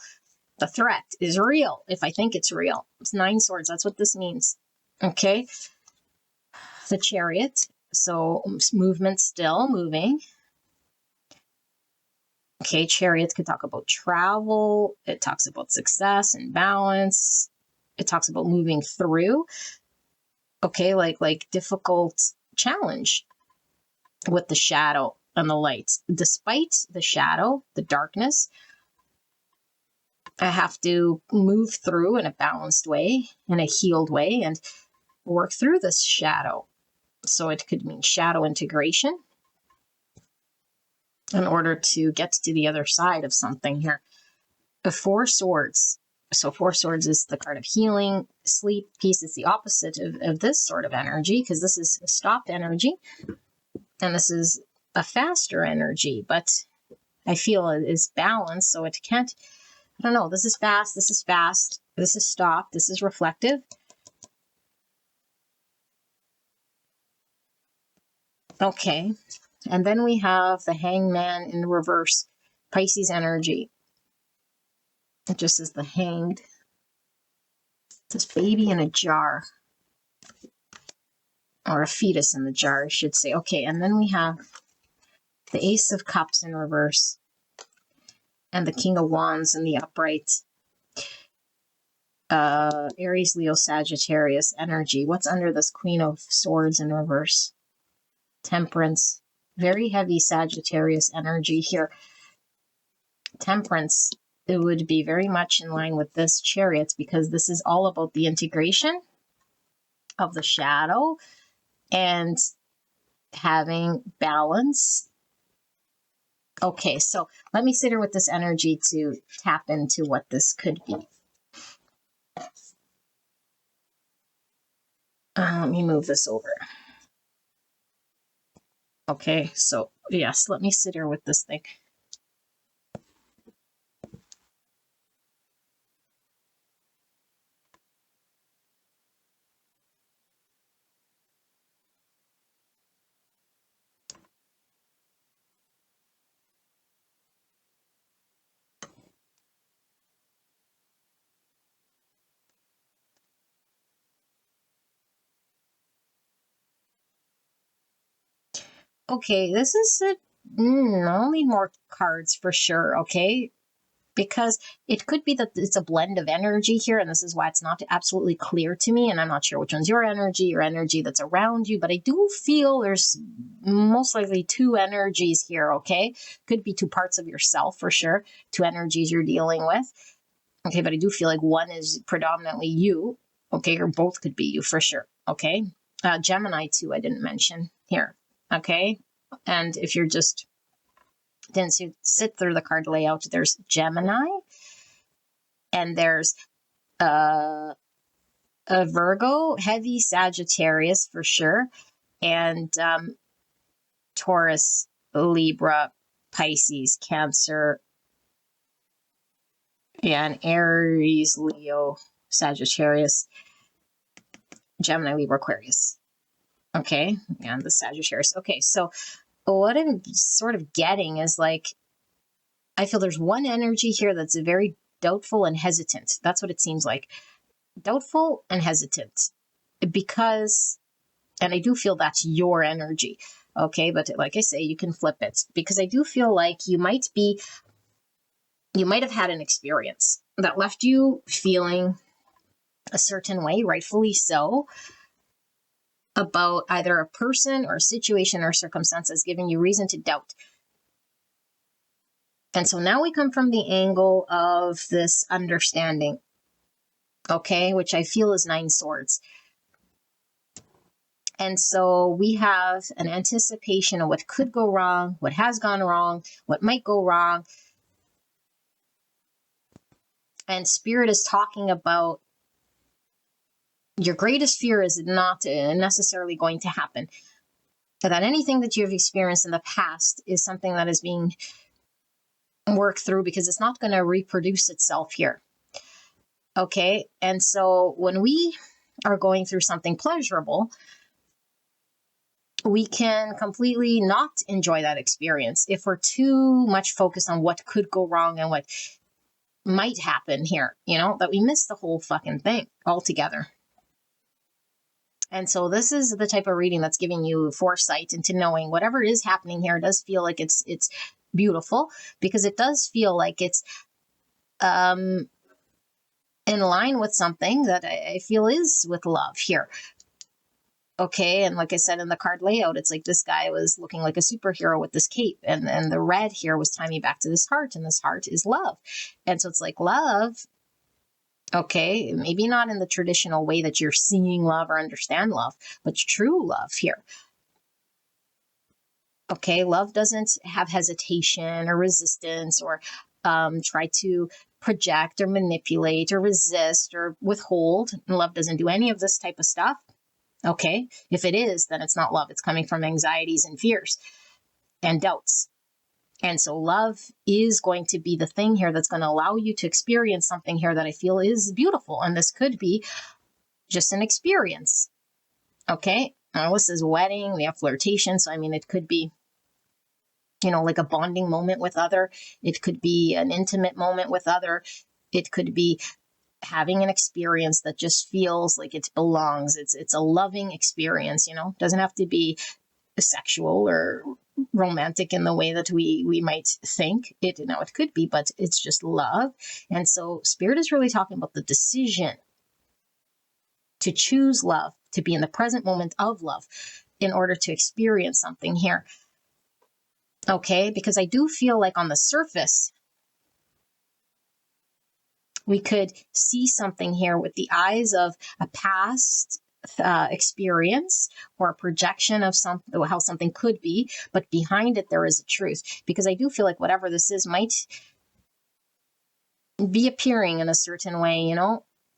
The threat is real if I think it's real. It's 9 Swords. That's what this means. Okay. The Chariot. So movement still moving. Okay, Chariot could talk about travel. It talks about success and balance. It talks about moving through. Okay, like difficult challenge with the shadow and the light. Despite the shadow, the darkness, I have to move through in a balanced way, in a healed way, and work through this shadow. So it could mean shadow integration in order to get to the other side of something here. The 4 Swords. So 4 Swords is the card of healing, sleep, peace. It's the opposite of this sort of energy, because this is a stopped energy and this is a faster energy, but I feel it is balanced, so it can't, I don't know, this is fast, this is fast, this is stopped, this is reflective. Okay, and then we have the Hangman in reverse, Pisces energy. It just is the Hanged. This baby in a jar, or a fetus in the jar, I should say. Okay, and then we have the Ace of Cups in reverse, and the King of Wands in the upright. Aries, Leo, Sagittarius energy. What's under this Queen of Swords in reverse? Temperance. Very heavy Sagittarius energy here. Temperance, it would be very much in line with this Chariot, because this is all about the integration of the shadow and having balance. Okay, so let me sit here with this energy to tap into what this could be. Let me move this over. Okay, so yes, let me sit here with this thing. Okay, this is I'll need more cards for sure, okay? Because it could be that it's a blend of energy here, and this is why it's not absolutely clear to me, and I'm not sure which one's your energy that's around you, but I do feel there's most likely two energies here, okay? Could be two parts of yourself for sure, two energies you're dealing with, okay? But I do feel like one is predominantly you, okay? Or both could be you for sure, okay? Gemini too, I didn't mention here, okay? And if you're just didn't sit through the card layout, there's Gemini, and there's a Virgo, heavy Sagittarius for sure, and Taurus, Libra, Pisces, Cancer, and Aries, Leo, Sagittarius, Gemini, Libra, Aquarius. Okay, and the Sagittarius. Okay, so what I'm sort of getting is like, I feel there's one energy here that's very doubtful and hesitant. That's what it seems like. Doubtful and hesitant. Because, and I do feel that's your energy. Okay, but like I say, you can flip it. Because I do feel like you might have had an experience that left you feeling a certain way, rightfully so, about either a person or a situation or circumstances giving you reason to doubt. And so now we come from the angle of this understanding, okay, which I feel is 9 swords. And so we have an anticipation of what could go wrong, what has gone wrong, what might go wrong. And Spirit is talking about your greatest fear is not necessarily going to happen. That anything that you've experienced in the past is something that is being worked through because it's not going to reproduce itself here. Okay, and so when we are going through something pleasurable, we can completely not enjoy that experience if we're too much focused on what could go wrong and what might happen here, that we miss the whole fucking thing altogether. And so this is the type of reading that's giving you foresight into knowing whatever is happening here does feel like it's beautiful, because it does feel like it's in line with something that I feel is with love here. Okay, and like I said in the card layout, it's like this guy was looking like a superhero with this cape, and the red here was tying me back to this heart, and this heart is love. And so it's like love, okay, maybe not in the traditional way that you're seeing love or understand love, but true love here. Okay, love doesn't have hesitation or resistance or try to project or manipulate or resist or withhold. Love doesn't do any of this type of stuff. Okay, if it is, then it's not love. It's coming from anxieties and fears and doubts. And so love is going to be the thing here that's going to allow you to experience something here that I feel is beautiful. And this could be just an experience. Okay, now this is wedding, we have flirtation. So, I mean, it could be, like a bonding moment with other. It could be an intimate moment with other. It could be having an experience that just feels like it belongs. It's a loving experience, doesn't have to be sexual or romantic in the way that we might think it. It could be, but it's just love. And so Spirit is really talking about the decision to choose love, to be in the present moment of love in order to experience something here. Okay, because I do feel like on the surface, we could see something here with the eyes of a past experience or a projection of how something could be, but behind it there is a truth. Because I do feel like whatever this is might be appearing in a certain way,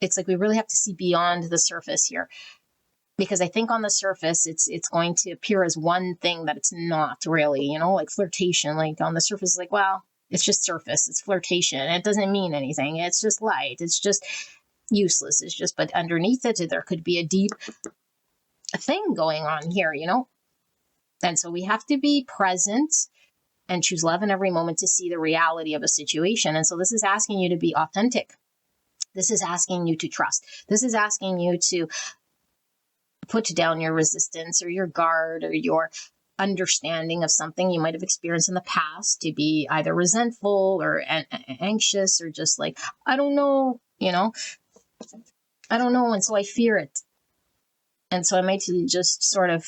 It's like we really have to see beyond the surface here. Because I think on the surface, it's going to appear as one thing that it's not really, like flirtation. Like on the surface, like, well, it's just surface. It's flirtation. It doesn't mean anything. It's just light. It's just useless. It's just, but underneath it, there could be a deep thing going on here, And so we have to be present and choose love in every moment to see the reality of a situation. And so this is asking you to be authentic. This is asking you to trust. This is asking you to put down your resistance or your guard or your understanding of something you might have experienced in the past to be either resentful or anxious or just like, I don't know, I don't know. And so I fear it. And so I might just sort of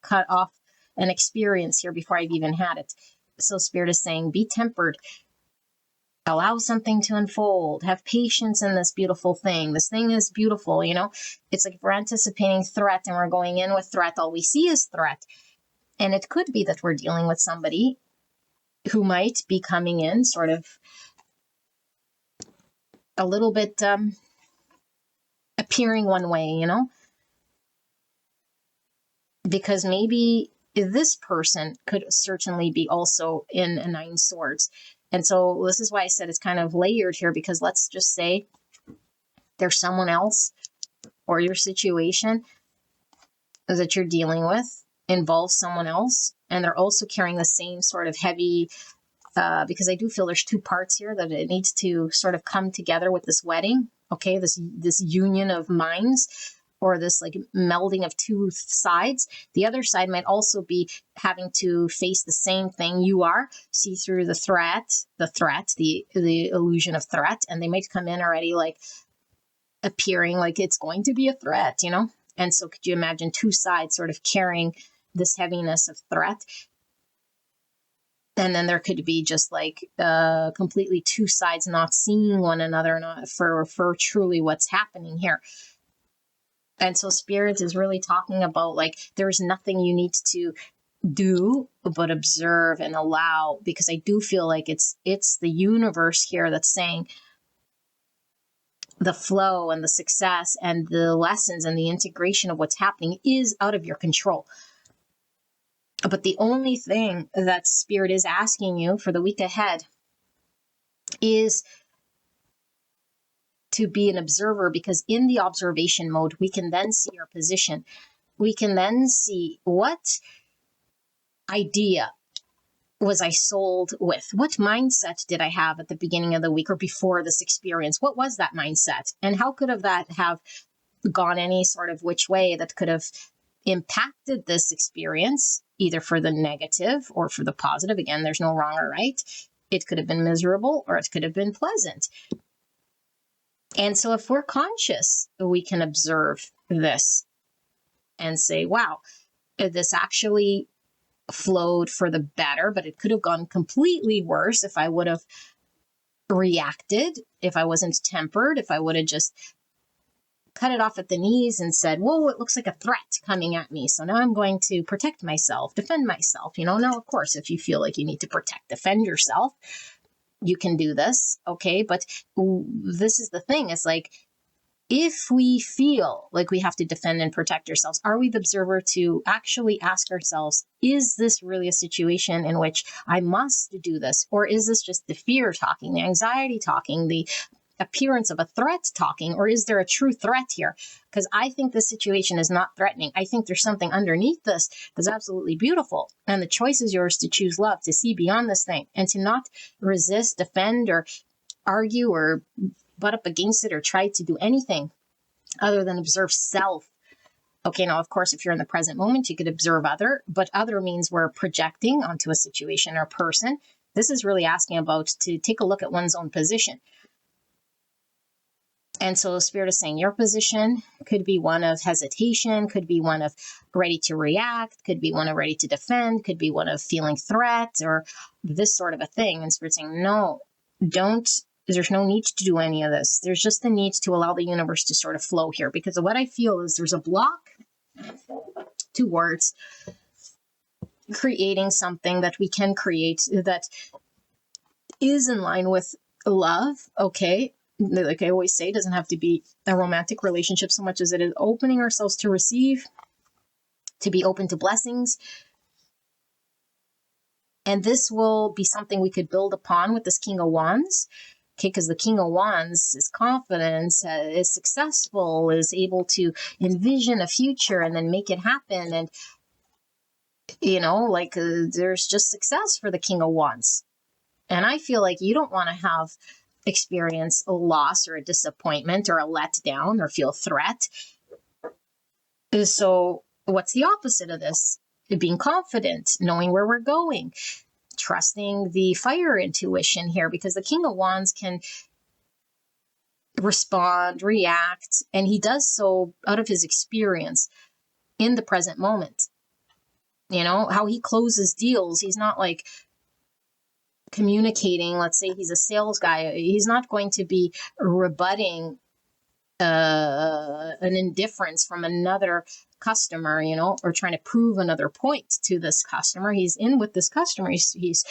cut off an experience here before I've even had it. So Spirit is saying, be tempered. Allow something to unfold. Have patience in this beautiful thing. This thing is beautiful, It's like if we're anticipating threat and we're going in with threat, all we see is threat. And it could be that we're dealing with somebody who might be coming in sort of a little bit appearing one way, because maybe this person could certainly be also in a 9 swords. And so this is why I said it's kind of layered here, because let's just say there's someone else or your situation that you're dealing with involves someone else, and they're also carrying the same sort of heavy, because I do feel there's 2 parts here that it needs to sort of come together with this wedding, okay, this union of minds, or this like melding of 2 sides. The other side might also be having to face the same thing you are, see through the illusion of threat, and they might come in already like appearing like it's going to be a threat, And so could you imagine 2 sides sort of carrying this heaviness of threat? And then there could be just like completely 2 sides not seeing one another, not for truly what's happening here. And so Spirit is really talking about like there's nothing you need to do but observe and allow, because I do feel like it's the universe here that's saying the flow and the success and the lessons and the integration of what's happening is out of your control. But the only thing that Spirit is asking you for the week ahead is to be an observer, because in the observation mode, we can then see our position. We can then see what idea was I sold with? What mindset did I have at the beginning of the week or before this experience? What was that mindset? And how could that have gone any sort of which way that could have impacted this experience, either for the negative or for the positive? Again, there's no wrong or right. It could have been miserable or it could have been pleasant. And so if we're conscious, we can observe this and say, wow, this actually flowed for the better, but it could have gone completely worse if I would have reacted, if I wasn't tempered, if I would have just cut it off at the knees and said, whoa, it looks like a threat coming at me. So now I'm going to protect myself, defend myself. Now, of course, if you feel like you need to defend yourself, you can do this. Okay. But this is the thing. It's like, if we feel like we have to defend and protect ourselves, are we the observer to actually ask ourselves, is this really a situation in which I must do this? Or is this just the fear talking, the anxiety talking, the appearance of a threat talking, or is there a true threat here? Because I think this situation is not threatening. I think there's something underneath this that's absolutely beautiful. And the choice is yours to choose love, to see beyond this thing, and to not resist, defend, or argue, or butt up against it, or try to do anything other than observe self. Okay, now, of course, if you're in the present moment, you could observe other, but other means we're projecting onto a situation or a person. This is really asking about to take a look at one's own position. And so Spirit is saying your position could be one of hesitation, could be one of ready to react, could be one of ready to defend, could be one of feeling threat, or this sort of a thing. And Spirit saying, no, don't. There's no need to do any of this. There's just the need to allow the universe to sort of flow here. Because what I feel is there's a block towards creating something that we can create that is in line with love, okay? Like I always say, it doesn't have to be a romantic relationship so much as it is opening ourselves to receive, to be open to blessings. And this will be something we could build upon with this King of Wands. Okay, because the King of Wands is confident, is successful, is able to envision a future and then make it happen. And, there's just success for the King of Wands. And I feel like you don't want to experience a loss or a disappointment or a letdown or feel threat. So what's the opposite of this? being confident, knowing where we're going, trusting the fire intuition here, because the King of Wands can respond, react, and he does so out of his experience in the present moment. You know, how he closes deals. He's not like communicating. Let's say he's a sales guy. He's not going to be rebutting an indifference from another customer, you know, or trying to prove another point to this customer. He's in with this customer. He's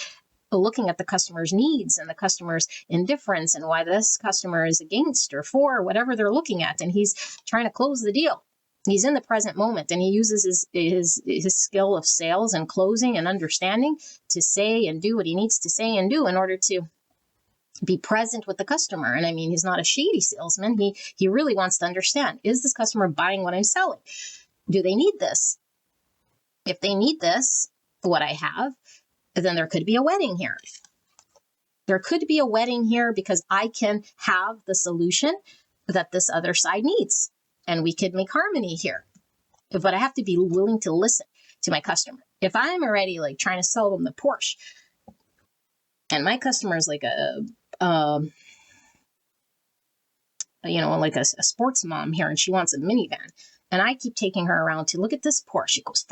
looking at the customer's needs and the customer's indifference and why this customer is against or for whatever they're looking at. And he's trying to close the deal. He's in the present moment, and he uses his skill of sales and closing and understanding to say and do what he needs to say and do in order to be present with the customer. And I mean, he's not a shady salesman. He really wants to understand, is this customer buying what I'm selling? Do they need this? If they need this, what I have, then there could be a wedding here. There could be a wedding here because I can have the solution that this other side needs. And we could make harmony here. But I have to be willing to listen to my customer. If I'm already like trying to sell them the Porsche, and my customer is like like a sports mom here, and she wants a minivan, and I keep taking her around to look at this Porsche. It goes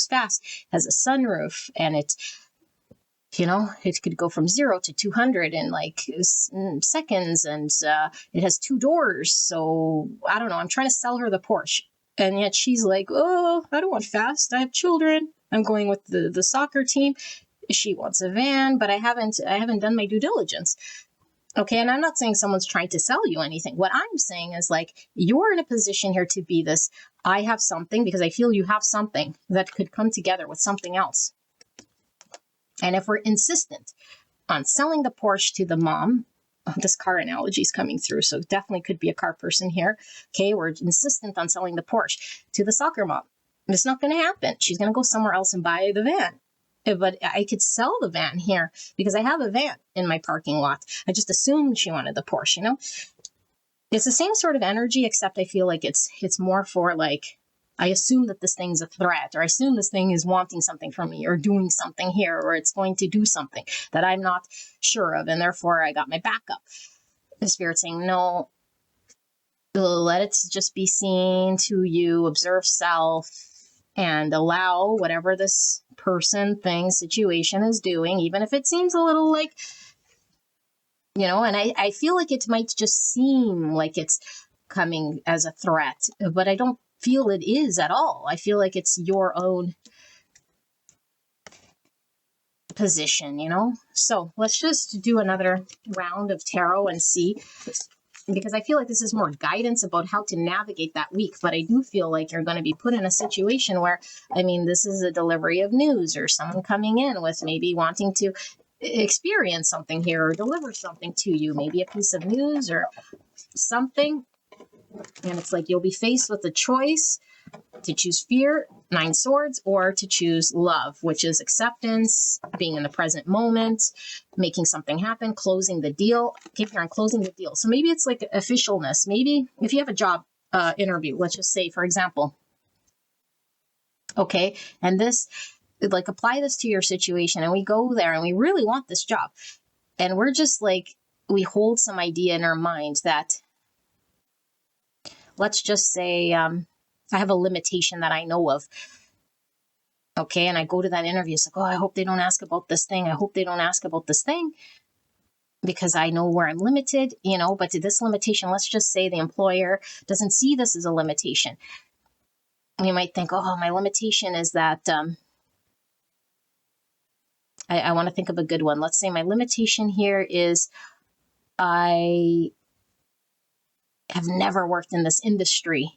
fast, has a sunroof, and it could go from 0 to 200 in like seconds, and it has 2 doors. So I don't know. I'm trying to sell her the Porsche, and yet she's like, "Oh, I don't want fast. I have children. I'm going with the soccer team." She wants a van, but I haven't done my due diligence. Okay, and I'm not saying someone's trying to sell you anything. What I'm saying is like, you're in a position here to be this. I have something because I feel you have something that could come together with something else. And if we're insistent on selling the Porsche to the mom, this car analogy is coming through, so definitely could be a car person here. Okay, we're insistent on selling the Porsche to the soccer mom. It's not going to happen. She's going to go somewhere else and buy the van. But I could sell the van here because I have a van in my parking lot. I just assumed she wanted the Porsche, you know? It's the same sort of energy, except I feel like it's more for like, I assume that this thing's a threat, or I assume this thing is wanting something from me or doing something here, or it's going to do something that I'm not sure of, and therefore I got my backup. The Spirit's saying, no, let it just be seen to you, observe self, and allow whatever this person, thing, situation is doing, even if it seems a little like, and I feel like it might just seem like it's coming as a threat, but I don't feel it is at all. I feel like it's your own position, So let's just do another round of tarot and see, because I feel like this is more guidance about how to navigate that week. But I do feel like you're going to be put in a situation where, this is a delivery of news, or someone coming in with maybe wanting to experience something here or deliver something to you, maybe a piece of news or something. And it's like you'll be faced with a choice to choose fear, 9 swords, or to choose love, which is acceptance, being in the present moment, making something happen, closing the deal. Keep on closing the deal. So maybe it's like officialness. Maybe if you have a job interview, let's just say, for example, okay, and this, like, apply this to your situation, and we go there and we really want this job, and we're just like, we hold some idea in our mind that, let's just say, I have a limitation that I know of. Okay, and I go to that interview. It's like, oh, I hope they don't ask about this thing. I hope they don't ask about this thing, because I know where I'm limited, but to this limitation, let's just say the employer doesn't see this as a limitation. You might think, oh, my limitation is that, I want to think of a good one. Let's say my limitation here is I have never worked in this industry.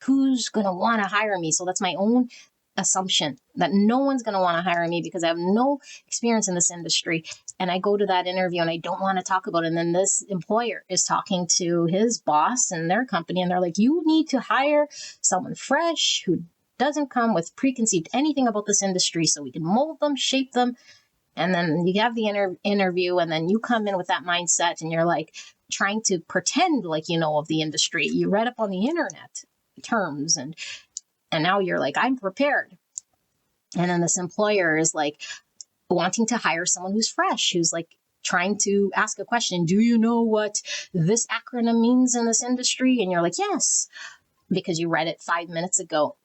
Who's going to want to hire me? So that's my own assumption, that no one's going to want to hire me because I have no experience in this industry. And I go to that interview and I don't want to talk about it. And then this employer is talking to his boss and their company, and they're like, you need to hire someone fresh who doesn't come with preconceived anything about this industry, so we can mold them, shape them. And then you have the interview, and then you come in with that mindset, and you're like trying to pretend like you know of the industry. You read up on the internet terms, and now you're like, I'm prepared. And then this employer is like wanting to hire someone who's fresh, who's like trying to ask a question. Do you know what this acronym means in this industry? And you're like, yes, because you read it 5 minutes ago.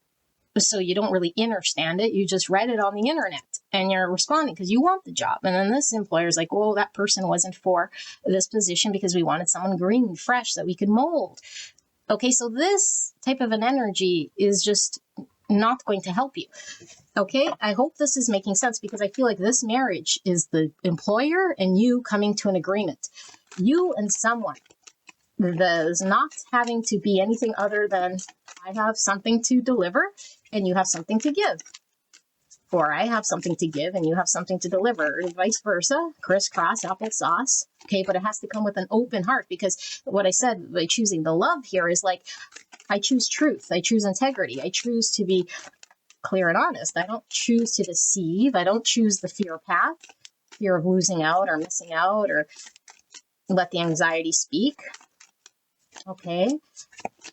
So you don't really understand it. You just read it on the internet and you're responding because you want the job. And then this employer is like, well, that person wasn't for this position because we wanted someone green, fresh that we could mold. Okay, so this type of an energy is just not going to help you. Okay, I hope this is making sense because I feel like this marriage is the employer and you coming to an agreement. You and someone that is not having to be anything other than I have something to deliver and you have something to give. Or I have something to give and you have something to deliver, or vice versa, crisscross, applesauce. Okay, but it has to come with an open heart because what I said by choosing the love here is like, I choose truth, I choose integrity, I choose to be clear and honest. I don't choose to deceive. I don't choose the fear path, fear of losing out or missing out, or let the anxiety speak. Okay,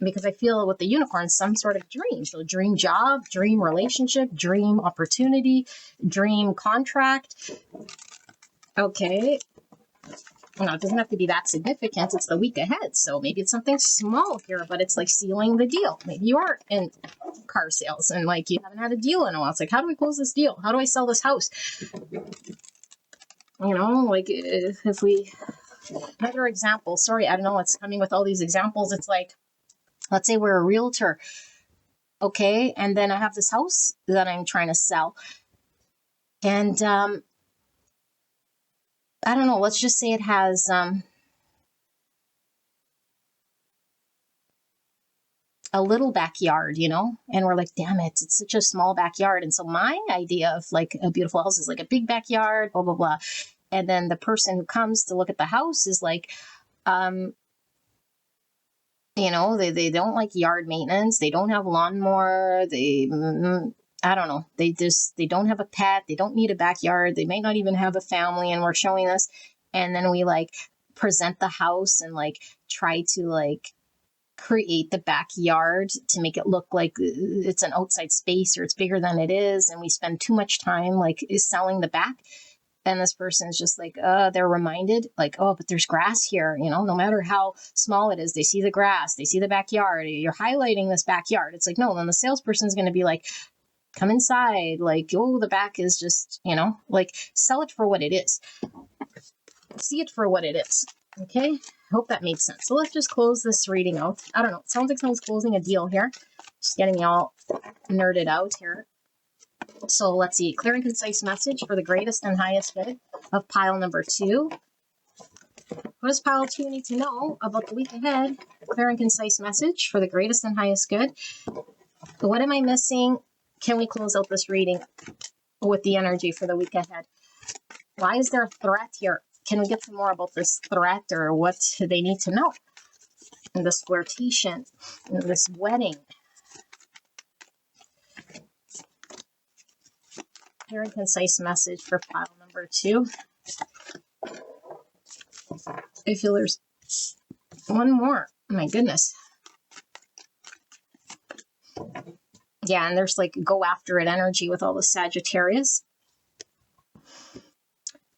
because I feel with the unicorn, some sort of dream. So dream job, dream relationship, dream opportunity, dream contract. Okay. It doesn't have to be that significant. It's the week ahead. So maybe it's something small here, but it's like sealing the deal. Maybe you are in car sales and like you haven't had a deal in a while. It's like, how do I close this deal? How do I sell this house? Like if we, another example, sorry, I don't know what's coming with all these examples. It's like, let's say we're a realtor. Okay. And then I have this house that I'm trying to sell. And, I don't know, let's just say it has, a little backyard, and we're like, damn it, it's such a small backyard. And so my idea of like a beautiful house is like a big backyard, blah, blah, blah. And then the person who comes to look at the house is like, they don't like yard maintenance. They don't have lawnmower. I don't know. They don't have a pet. They don't need a backyard. They might not even have a family. And we're showing this. And then we like present the house and like try to like create the backyard to make it look like it's an outside space or it's bigger than it is. And we spend too much time like selling the back. And this person's just like, they're reminded like, oh, but there's grass here, no matter how small it is, they see the grass, they see the backyard, you're highlighting this backyard. It's like, no, then the salesperson's going to be like, come inside. Like, oh, the back is just, like sell it for what it is. See it for what it is. Okay. Hope that made sense. So let's just close this reading out. I don't know. It sounds like someone's closing a deal here. Just getting me all nerded out here. So let's see. Clear and concise message for the greatest and highest good of pile number 2. What does pile 2 need to know about the week ahead? Clear and concise message for the greatest and highest good. What am I missing? Can we close out this reading with the energy for the week ahead? Why is there a threat here? Can we get some more about this threat or what they need to know? And this flirtation, and this wedding. Clear and concise message for pile number 2. I feel there's one more. My goodness. Yeah, and there's like go after it energy with all the Sagittarius.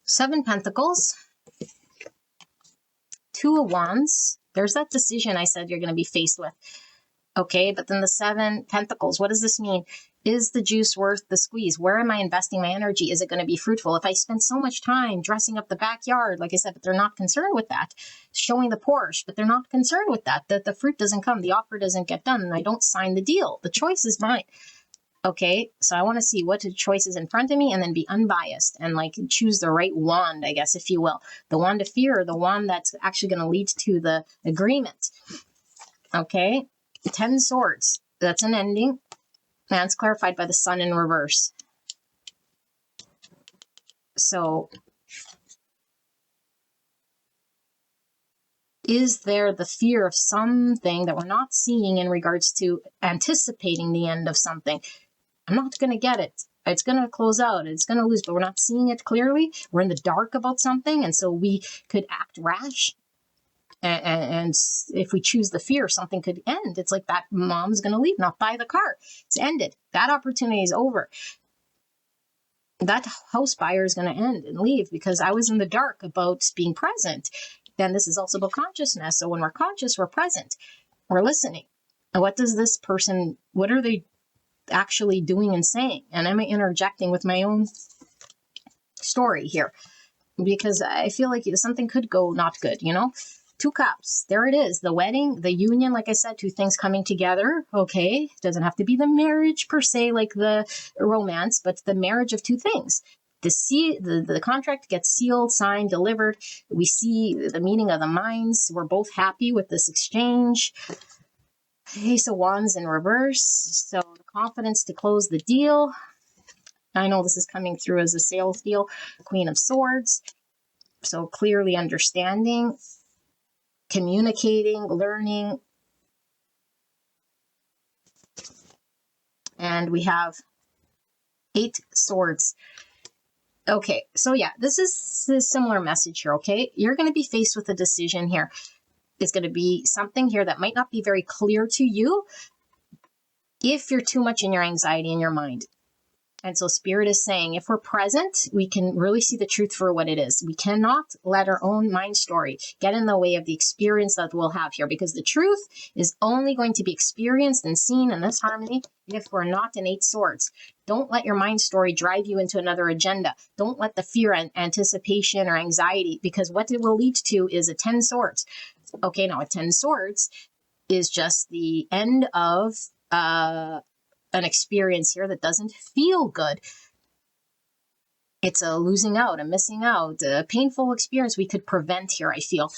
7 Pentacles. 2 of Wands. There's that decision I said you're going to be faced with. Okay, but then the 7 Pentacles, what does this mean? Is the juice worth the squeeze? Where am I investing my energy? Is it going to be fruitful? If I spend so much time dressing up the backyard, like I said, but they're not concerned with that, showing the Porsche, but they're not concerned with that the fruit doesn't come, the offer doesn't get done, and I don't sign the deal. The choice is mine. Okay, so I want to see what choice is in front of me and then be unbiased and like choose the right wand, I guess, if you will. The wand of fear, or the wand that's actually going to lead to the agreement. Okay, 10 Swords, that's an ending. That's clarified by the Sun in reverse. So is there the fear of something that we're not seeing in regards to anticipating the end of something? I'm not going to get it. It's going to close out. It's going to lose, but we're not seeing it clearly. We're in the dark about something, and so we could act rash. And if we choose the fear, something could end. It's like that mom's going to leave, not buy the car. It's ended. That opportunity is over. that house buyer is going to end and leave because I was in the dark about being present. Then this is also about consciousness. So when we're conscious, we're present, we're listening. And what does this person, what are they actually doing and saying? And am I interjecting with my own story here? Because I feel like something could go not good, you know? Two cups. There it is. The wedding, the union, like I said, two things coming together. Okay. It doesn't have to be the marriage per se, like the romance, but the marriage of two things. The contract gets sealed, signed, delivered. We see the meeting of the minds. We're both happy with this exchange. Ace of Wands in reverse. So the confidence to close the deal. I know this is coming through as a sales deal. Queen of Swords. So clearly understanding, communicating, learning. And we have 8 swords. Okay, so yeah, this is a similar message here, okay? You're going to be faced with a decision here. It's going to be something here that might not be very clear to you if you're too much in your anxiety in your mind. And so Spirit is saying, if we're present, we can really see the truth for what it is. We cannot let our own mind story get in the way of the experience that we'll have here, because the truth is only going to be experienced and seen in this harmony if we're not in 8 swords. Don't let your mind story drive you into another agenda. Don't let the fear and anticipation or anxiety, because what it will lead to is a 10 swords. Okay, now a 10 swords is just the end of an experience here that doesn't feel good. It's a losing out, a missing out, a painful experience we could prevent here, I feel,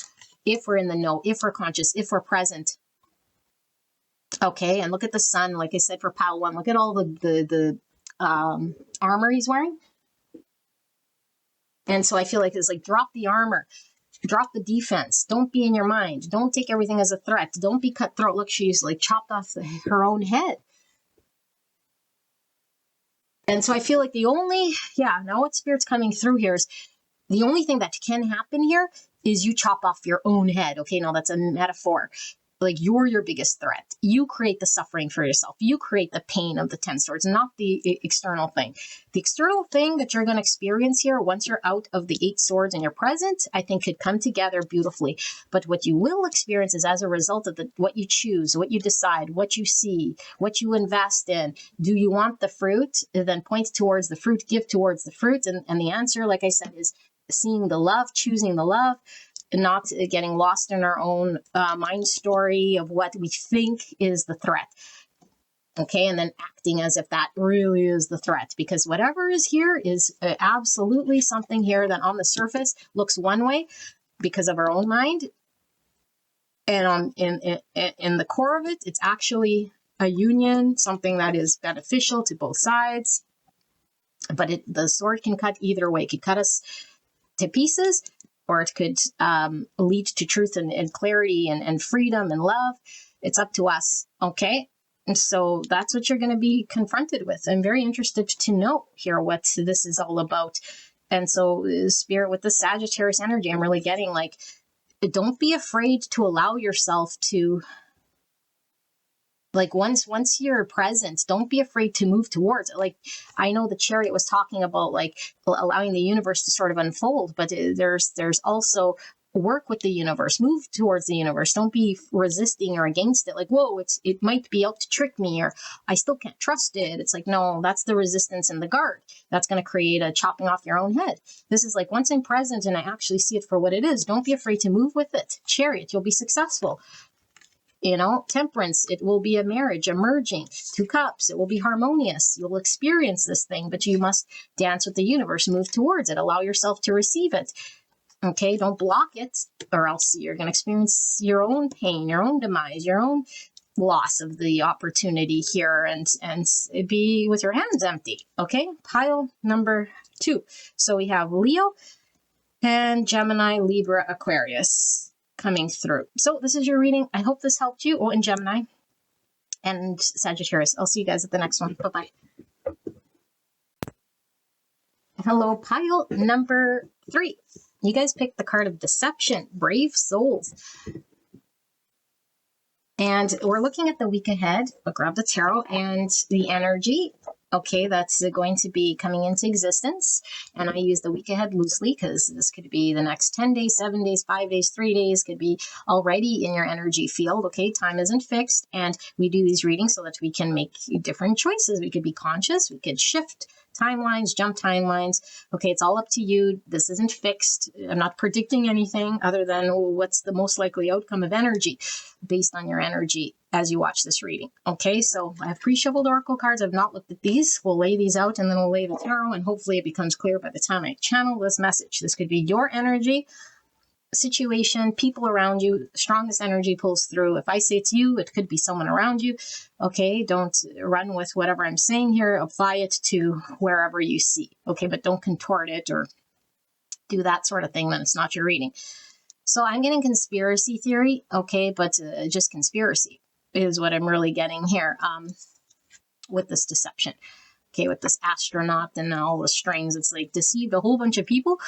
if we're in the know, if we're conscious, if we're present. Okay, and look at the sun, like I said, for pile 1. Look at all the armor he's wearing. And so I feel like it's like, drop the armor. Drop the defense. Don't be in your mind. Don't take everything as a threat. Don't be cutthroat. Look, she's like chopped off her own head. And so I feel like the only, now what Spirit's coming through here is the only thing that can happen here is you chop off your own head. Okay, now that's a metaphor. Like, you're your biggest threat. You create the suffering for yourself. You create the pain of the 10 swords, not the external thing. The external thing that you're going to experience here, once you're out of the 8 swords and you're present, I think could come together beautifully. But what you will experience is as a result of what you choose, what you decide, what you see, what you invest in. Do you want the fruit? Then point towards the fruit, give towards the fruit. And the answer, like I said, is seeing the love, choosing the love, and not getting lost in our own mind story of what we think is the threat. Okay, and then acting as if that really is the threat, because whatever is here is absolutely something here that on the surface looks one way because of our own mind. And in the core of it, it's actually a union, something that is beneficial to both sides. But the sword can cut either way. It could cut us to pieces, or it could lead to truth and clarity and freedom and love. It's up to us, okay? And so that's what you're going to be confronted with. I'm very interested to know here what this is all about. And so Spirit, with the Sagittarius energy, I'm really getting like, don't be afraid to allow yourself to, like, once you're present, don't be afraid to move towards it. Like, I know the Chariot was talking about like allowing the universe to sort of unfold, but there's also work with the universe, move towards the universe. Don't be resisting or against it. Like, whoa, it might be out to trick me, or I still can't trust it. It's like, no, that's the resistance and the guard. That's going to create a chopping off your own head. This is like, once I'm present and I actually see it for what it is, don't be afraid to move with it. Chariot, you'll be successful. You know, Temperance, it will be a marriage, a merging. 2 Cups, it will be harmonious. You'll experience this thing, but you must dance with the universe, move towards it, allow yourself to receive it. Okay, don't block it, or else you're going to experience your own pain, your own demise, your own loss of the opportunity here, and be with your hands empty. Okay, pile number 2. So we have Leo and Gemini, Libra, Aquarius coming through. So this is your reading. I hope this helped you. Oh, and Gemini and Sagittarius. I'll see you guys at the next one. Bye-bye. Hello, pile number 3. You guys picked the card of Deception, Brave Souls. And we're looking at the week ahead. I'll grab the tarot and the energy. okay, that's going to be coming into existence. And I use the week ahead loosely because this could be the next 10 days, 7 days, 5 days, 3 days, could be already in your energy field. Okay, time isn't fixed. And we do these readings so that we can make different choices. We could be conscious, we could shift timelines, jump timelines. Okay, it's all up to you. This isn't fixed. I'm not predicting anything other than what's the most likely outcome of energy based on your energy as you watch this reading. Okay, so I have pre-shuffled oracle cards. I've not looked at these. We'll lay these out and then we'll lay the tarot, and hopefully it becomes clear by the time I channel this message. This could be your energy, situation, people around you. Strongest energy pulls through. If I say it's you, it could be someone around you. Okay, don't run with whatever I'm saying here. Apply it to wherever you see. Okay, but don't contort it or do that sort of thing when it's not your reading. So I'm getting conspiracy theory, okay, but just conspiracy is what I'm really getting here with this deception. Okay, with this astronaut and all the strings, it's like deceived a whole bunch of people,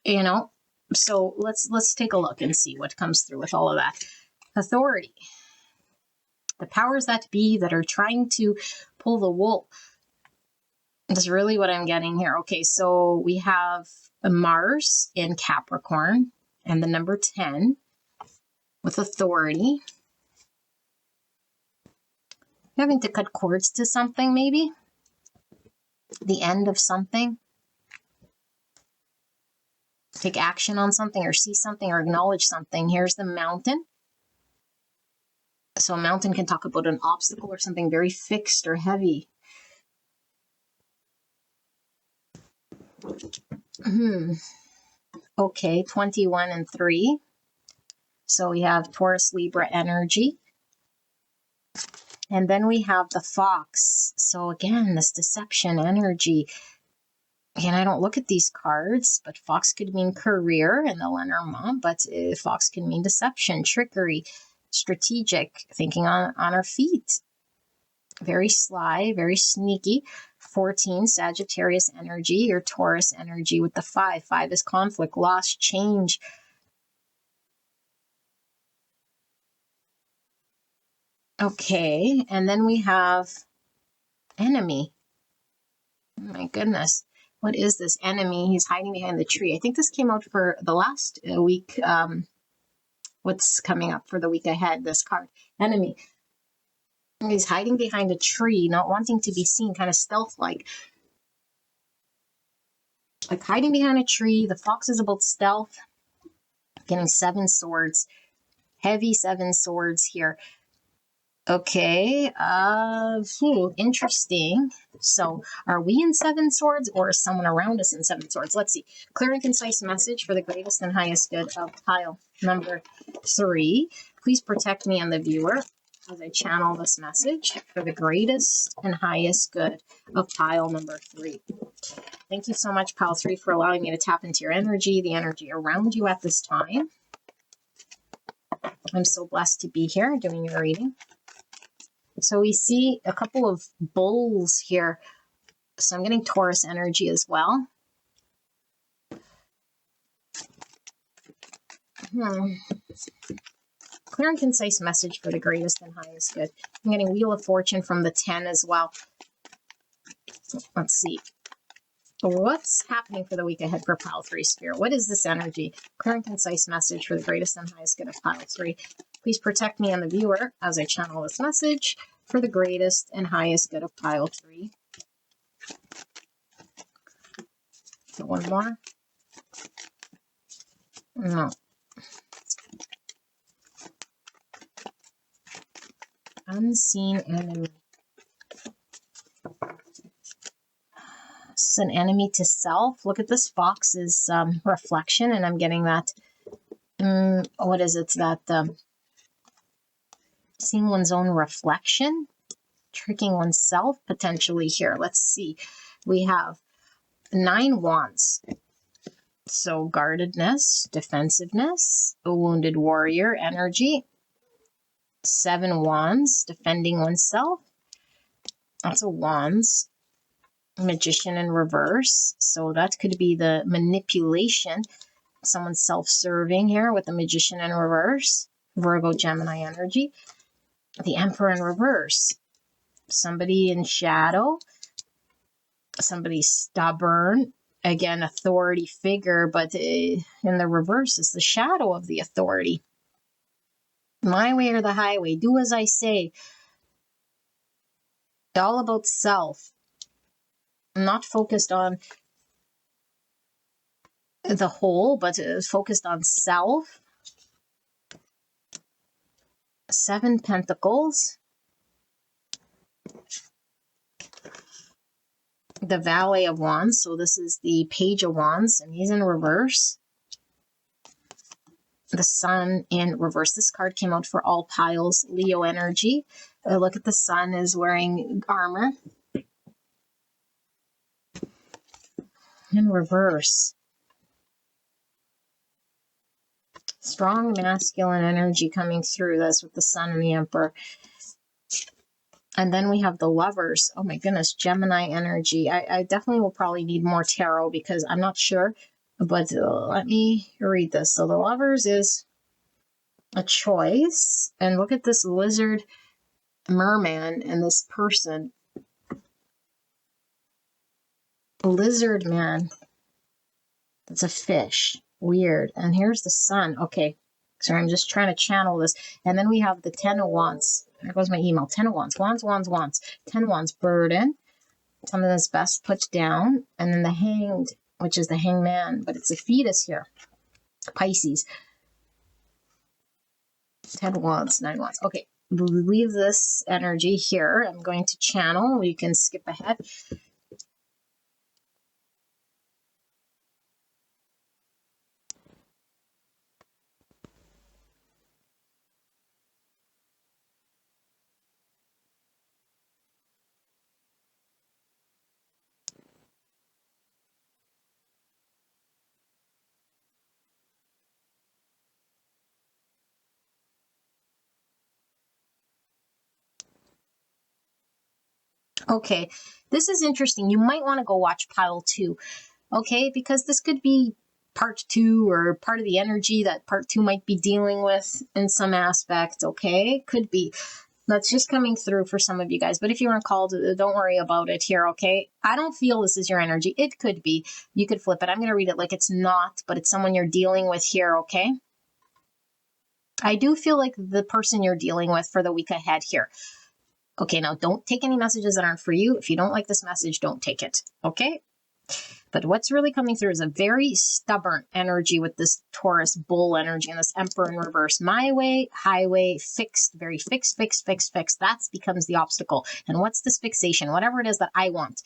you know. So let's take a look and see what comes through with all of that. Authority. The powers that be that are trying to pull the wool. That's really what I'm getting here. Okay, so we have Mars in Capricorn and the number 10 with authority. Having to cut cords to something, maybe. The end of something. Take action on something or see something or acknowledge something. Here's the Mountain. So a mountain can talk about an obstacle or something very fixed or heavy. Okay, 21 and 3. So we have Taurus, Libra energy. And then we have the Fox. So again, this deception energy. Again, I don't look at these cards, but Fox could mean career in the Lenormand, but Fox can mean deception, trickery, strategic, thinking on our feet. Very sly, very sneaky. 14, Sagittarius energy, or Taurus energy with the 5. 5 is conflict, loss, change. Okay, and then we have enemy. Oh my goodness. What is this enemy? He's hiding behind the tree. I think this came out for the last week. What's coming up for the week ahead? This card, enemy. He's hiding behind a tree, not wanting to be seen, kind of stealth-like. Like hiding behind a tree. The Fox is about stealth. Getting 7 swords. Heavy 7 swords here. Okay, interesting. So are we in 7 swords or is someone around us in 7 swords? Let's see. Clear and concise message for the greatest and highest good of pile number 3. Please protect me and the viewer as I channel this message for the greatest and highest good of pile number 3. Thank you so much, pile 3, for allowing me to tap into your energy, the energy around you at this time. I'm so blessed to be here doing your reading. So we see a couple of bulls here. So I'm getting Taurus energy as well. Clear and concise message for the greatest and highest good. I'm getting Wheel of Fortune from the 10 as well. Let's see. What's happening for the week ahead for pile 3 Spirit? What is this energy? Clear and concise message for the greatest and highest good of pile 3. Please protect me and the viewer as I channel this message for the greatest and highest good of pile 3. So one more. No. Unseen enemy. This is an enemy to self. Look at this fox's reflection, and I'm getting that. What is it? That seeing one's own reflection, tricking oneself potentially here. Let's see. We have 9 wands. So guardedness, defensiveness, a wounded warrior energy. 7 wands, defending oneself. Lots of wands. Magician in reverse. So that could be the manipulation. Someone's self-serving here with the Magician in reverse. Virgo, Gemini energy. The Emperor in reverse. Somebody in shadow. somebody stubborn, again, authority figure, but in the reverse is the shadow of the authority. My way or the highway, do as I say. All about self, not focused on the whole, but focused on self. 7 Pentacles. The Valet of Wands. So this is the Page of Wands, and he's in reverse. The Sun in reverse. This card came out for all piles. Leo energy. Look at the Sun is wearing armor. In reverse. Strong masculine energy coming through this with the Sun and the Emperor. And then we have the Lovers. Oh my goodness, Gemini energy. I definitely will probably need more tarot because I'm not sure. But let me read this. So the Lovers is a choice. And look at this lizard merman and this person. Lizard man. That's a fish. Weird. And here's the Sun. Okay. So I'm just trying to channel this. And then we have the 10 of Wands. There goes my email. 10 of Wands. Wands, Wands, Wands. 10 of Wands. Burden. Something that's best put down. And then the Hanged, which is the Hangman. But it's a fetus here. Pisces. 10 of Wands. 9 of Wands. Okay. Leave this energy here. I'm going to channel. You can skip ahead. Okay, this is interesting. You might want to go watch pile 2, okay? Because this could be part 2 or part of the energy that part 2 might be dealing with in some aspect, okay? Could be. That's just coming through for some of you guys. But if you aren't called, don't worry about it here, okay? I don't feel this is your energy. It could be. You could flip it. I'm going to read it like it's not, but it's someone you're dealing with here, okay? I do feel like the person you're dealing with for the week ahead here. Okay, now don't take any messages that aren't for you. If you don't like this message, don't take it, okay? But what's really coming through is a very stubborn energy with this Taurus bull energy and this Emperor in reverse. My way, highway, fixed, very fixed, fixed, fixed, fixed. That becomes the obstacle. And what's this fixation? Whatever it is that I want.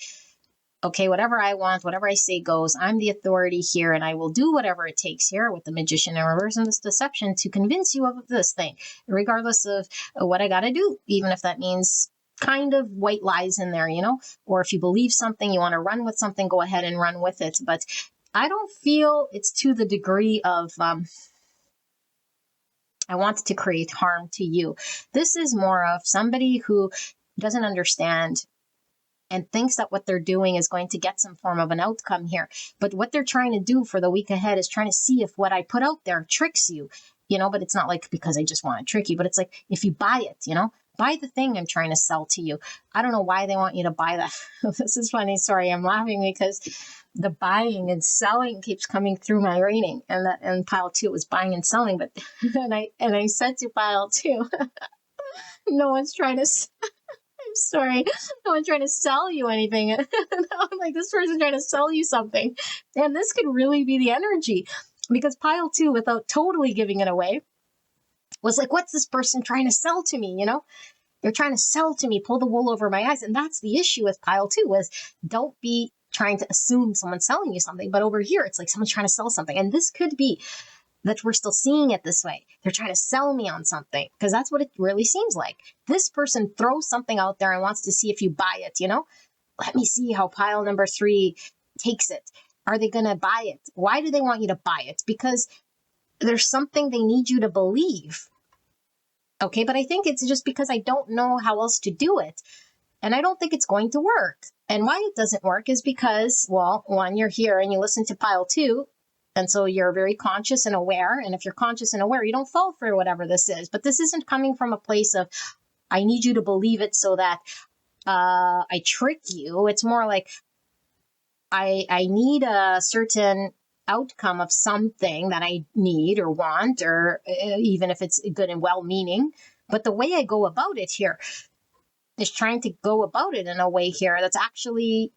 Okay, whatever I want, whatever I say goes. I'm the authority here, and I will do whatever it takes here with the Magician in reverse and this deception to convince you of this thing, regardless of what I got to do, even if that means kind of white lies in there, you know, or if you believe something, you want to run with something, go ahead and run with it. But I don't feel it's to the degree of I want to create harm to you. This is more of somebody who doesn't understand and thinks that what they're doing is going to get some form of an outcome here. But what they're trying to do for the week ahead is trying to see if what I put out there tricks you, you know, but it's not like because I just want to trick you, but it's like if you buy it, you know, buy the thing I'm trying to sell to you. I don't know why they want you to buy that. This is funny. Sorry, I'm laughing because the buying and selling keeps coming through my reading, and pile 2 was buying and selling, but and I said to pile 2, no one's trying to. I'm sorry, no one's trying to sell you anything. I'm like, this person's trying to sell you something, and this could really be the energy, because pile 2, without totally giving it away, was like, what's this person trying to sell to me? You know, they're trying to sell to me, pull the wool over my eyes, and that's the issue with pile 2 was don't be trying to assume someone's selling you something, but over here it's like someone's trying to sell something, and this could be that we're still seeing it this way. They're trying to sell me on something because that's what it really seems like. This person throws something out there and wants to see if you buy it, you know? Let me see how pile number 3 takes it. Are they going to buy it? Why do they want you to buy it? Because there's something they need you to believe. Okay, but I think it's just because I don't know how else to do it. And I don't think it's going to work. And why it doesn't work is because, well, one, you're here and you listen to pile 2. And so you're very conscious and aware. And if you're conscious and aware, you don't fall for whatever this is. But this isn't coming from a place of, I need you to believe it so that I trick you. It's more like, I need a certain outcome of something that I need or want, or even if it's good and well-meaning. But the way I go about it here is trying to go about it in a way here that's actually,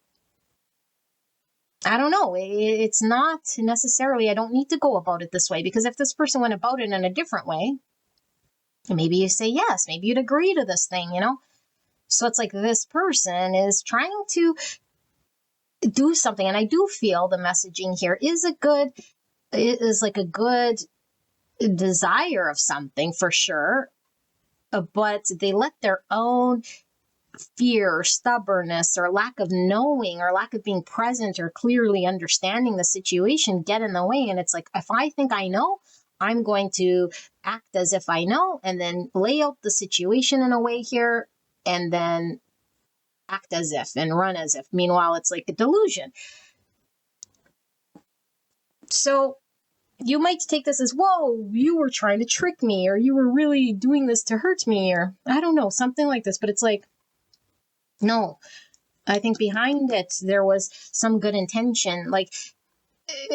I don't know, it's not necessarily, I don't need to go about it this way, because if this person went about it in a different way, maybe you say yes, maybe you'd agree to this thing, you know? So it's like this person is trying to do something. And I do feel the messaging here is like a good desire of something for sure. But they let their own fear or stubbornness or lack of knowing or lack of being present or clearly understanding the situation get in the way. And it's like, if I think I know, I'm going to act as if I know, and then lay out the situation in a way here, and then act as if and run as if. Meanwhile, it's like a delusion. So you might take this as, whoa, you were trying to trick me, or you were really doing this to hurt me, or I don't know, something like this. But it's like, no, I think behind it, there was some good intention. Like,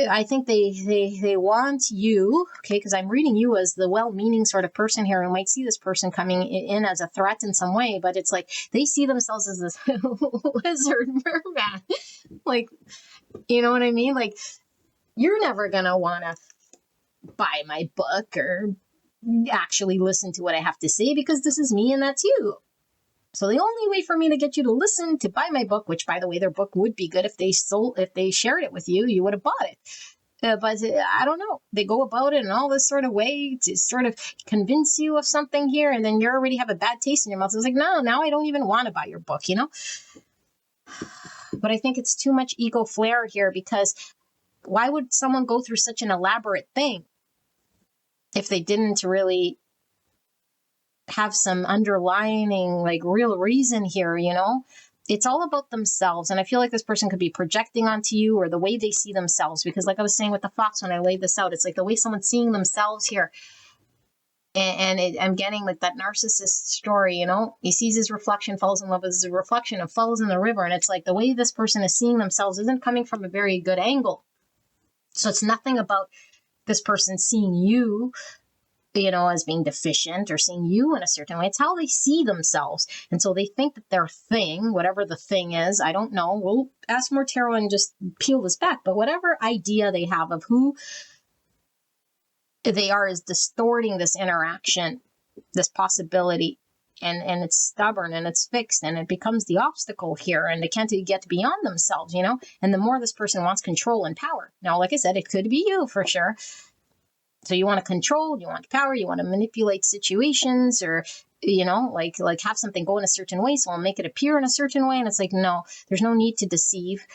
I think they want you, okay, because I'm reading you as the well-meaning sort of person here who might see this person coming in as a threat in some way, but it's like they see themselves as this lizard merman. Like, you know what I mean? Like, you're never going to want to buy my book or actually listen to what I have to say, because this is me and that's you. So the only way for me to get you to listen, to buy my book, which by the way, their book would be good if they shared it with you, you would have bought it. But I don't know. They go about it in all this sort of way to sort of convince you of something here, and then you already have a bad taste in your mouth. It's like, no, now I don't even want to buy your book, you know? But I think it's too much ego flair here, because why would someone go through such an elaborate thing if they didn't really have some underlining, like, real reason here, you know? It's all about themselves. And I feel like this person could be projecting onto you, or the way they see themselves. Because like I was saying with the fox, when I laid this out, it's like the way someone's seeing themselves here. And I'm getting like that narcissist story, you know? He sees his reflection, falls in love with his reflection, and falls in the river. And it's like the way this person is seeing themselves isn't coming from a very good angle. So it's nothing about this person seeing you, you know, as being deficient, or seeing you in a certain way. It's how they see themselves. And so they think that their thing, whatever the thing is, I don't know, we'll ask more tarot and just peel this back, but whatever idea they have of who they are is distorting this interaction, this possibility. And it's stubborn and it's fixed, and it becomes the obstacle here, and they can't get beyond themselves, you know? And the more this person wants control and power. Now, like I said, it could be you for sure. So you want to control, you want power, you want to manipulate situations, or, you know, like have something go in a certain way, so I'll make it appear in a certain way. And it's like, no, there's no need to deceive.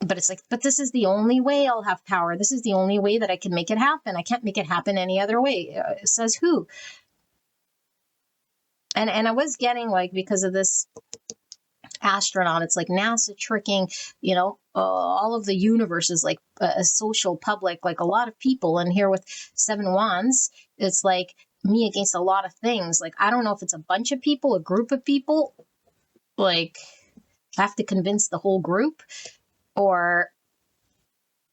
But it's like, but this is the only way I'll have power. This is the only way that I can make it happen. I can't make it happen any other way. Says who? And I was getting, like, because of this astronaut, it's like NASA tricking, you know, all of the universes, like a social public, like a lot of people. And here with Seven Wands, it's like me against a lot of things. Like, I don't know if it's a bunch of people, a group of people, like have to convince the whole group, or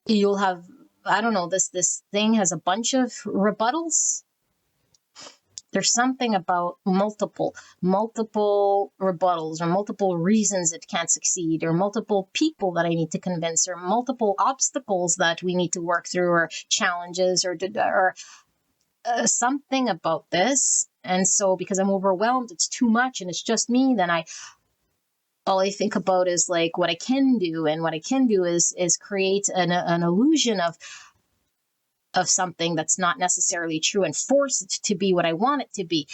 you'll have, I don't know, this thing has a bunch of rebuttals. There's something about multiple rebuttals, or multiple reasons it can't succeed, or multiple people that I need to convince, or multiple obstacles that we need to work through, or challenges, or something about this. And so because I'm overwhelmed, it's too much, and it's just me, then all I think about is like what I can do. And what I can do is create an illusion of something that's not necessarily true, and force it to be what I want it to be,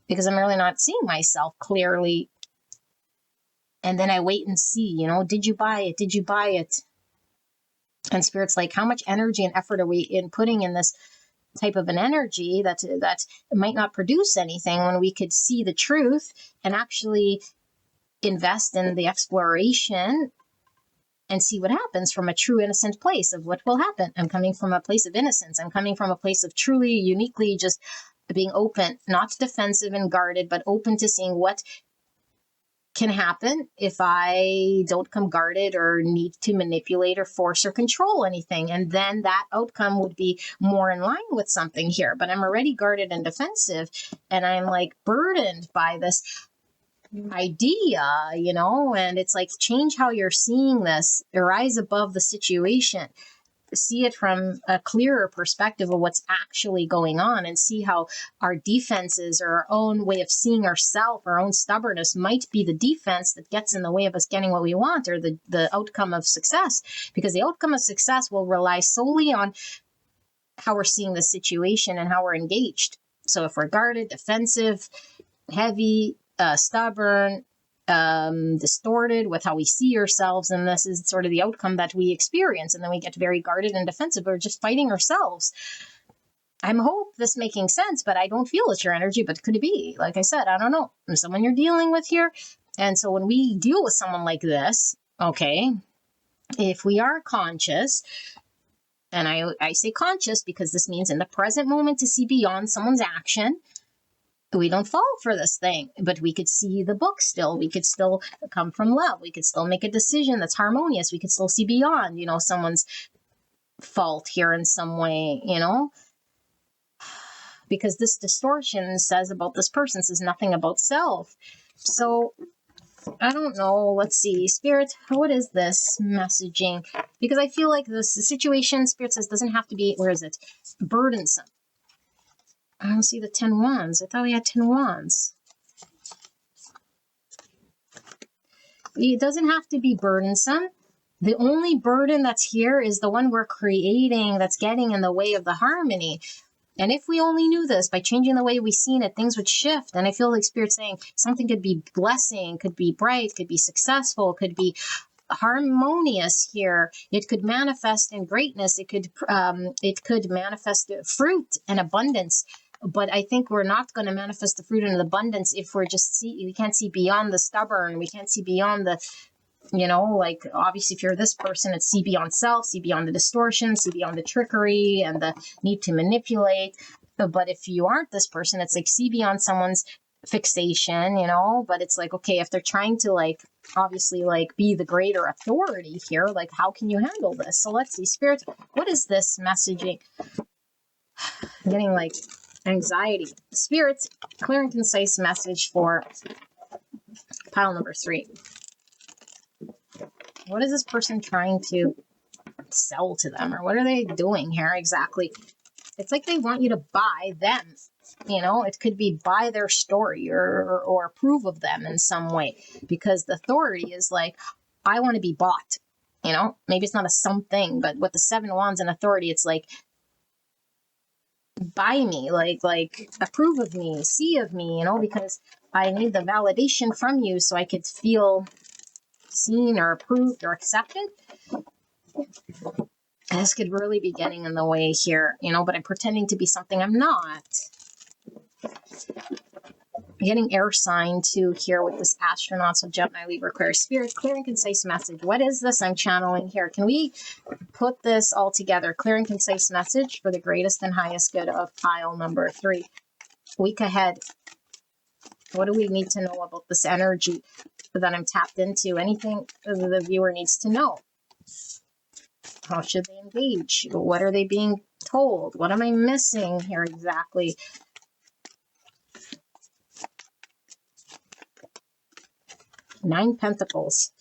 because I'm really not seeing myself clearly. And then I wait and see, you know, did you buy it? Did you buy it? And Spirit's like, how much energy and effort are we putting in this type of an energy that might not produce anything, when we could see the truth and actually invest in the exploration and see what happens from a true innocent place of what will happen. I'm coming from a place of innocence. I'm coming from a place of truly, uniquely just being open, not defensive and guarded, but open to seeing what can happen if I don't come guarded or need to manipulate or force or control anything. And then that outcome would be more in line with something here. But I'm already guarded and defensive, and I'm like burdened by this idea, and it's like, change how you're seeing this, rise above the situation, see it from a clearer perspective of what's actually going on, and see how our defenses or our own way of seeing ourselves, our own stubbornness might be the defense that gets in the way of us getting what we want, or the outcome of success. Because the outcome of success will rely solely on how we're seeing the situation and how we're engaged. So if we're guarded, defensive, heavy, stubborn, distorted with how we see ourselves, and this is sort of the outcome that we experience, and then we get very guarded and defensive. We're just fighting ourselves. I hope this making sense, but I don't feel it's your energy. But could it be? Like I said, I don't know. There's someone you're dealing with here. And so when we deal with someone like this, okay, if we are conscious, and I say conscious because this means in the present moment to see beyond someone's action, we don't fall for this thing, but we could see the book still. We could still come from love. We could still make a decision that's harmonious. We could still see beyond, someone's fault here in some way, because this distortion says about this person says nothing about self. So I don't know. Let's see. Spirit, what is this messaging? Because I feel like this situation, Spirit says, doesn't have to be, where is it? Burdensome. I don't see the 10 wands. I thought we had 10 wands. It doesn't have to be burdensome. The only burden that's here is the one we're creating that's getting in the way of the harmony. And if we only knew this, by changing the way we've seen it, things would shift. And I feel like Spirit's saying something could be blessing, could be bright, could be successful, could be harmonious here. It could manifest in greatness. It could manifest fruit and abundance. But I think we're not going to manifest the fruit and abundance if we can't see beyond the stubborn. We can't see beyond the, like, obviously if you're this person, it's see beyond self, see beyond the distortion, see beyond the trickery and the need to manipulate. But if you aren't this person, it's like see beyond someone's fixation, but it's like, okay, if they're trying to like, obviously like be the greater authority here, like how can you handle this? So let's see, Spirit, what is this messaging? I'm getting like anxiety. Spirits, clear and concise message for pile number 3. What is this person trying to sell to them, or what are they doing here exactly? It's like they want you to buy them. It could be buy their story or approve of them in some way, because the authority is like, I want to be bought. Maybe it's not a something, but with the 7 wands and authority, it's like, buy me, like approve of me, see of me, because I need the validation from you so I could feel seen or approved or accepted. This could really be getting in the way here, but I'm pretending to be something I'm not. Getting air sign too here with this astronaut, so Gemini, Libra, Aquarius. Spirit, clear and concise message. What is this I'm channeling here? Can we put this all together? Clear and concise message for the greatest and highest good of pile number 3. Week ahead. What do we need to know about this energy that I'm tapped into? Anything the viewer needs to know? How should they engage? What are they being told? What am I missing here exactly? Nine Pentacles.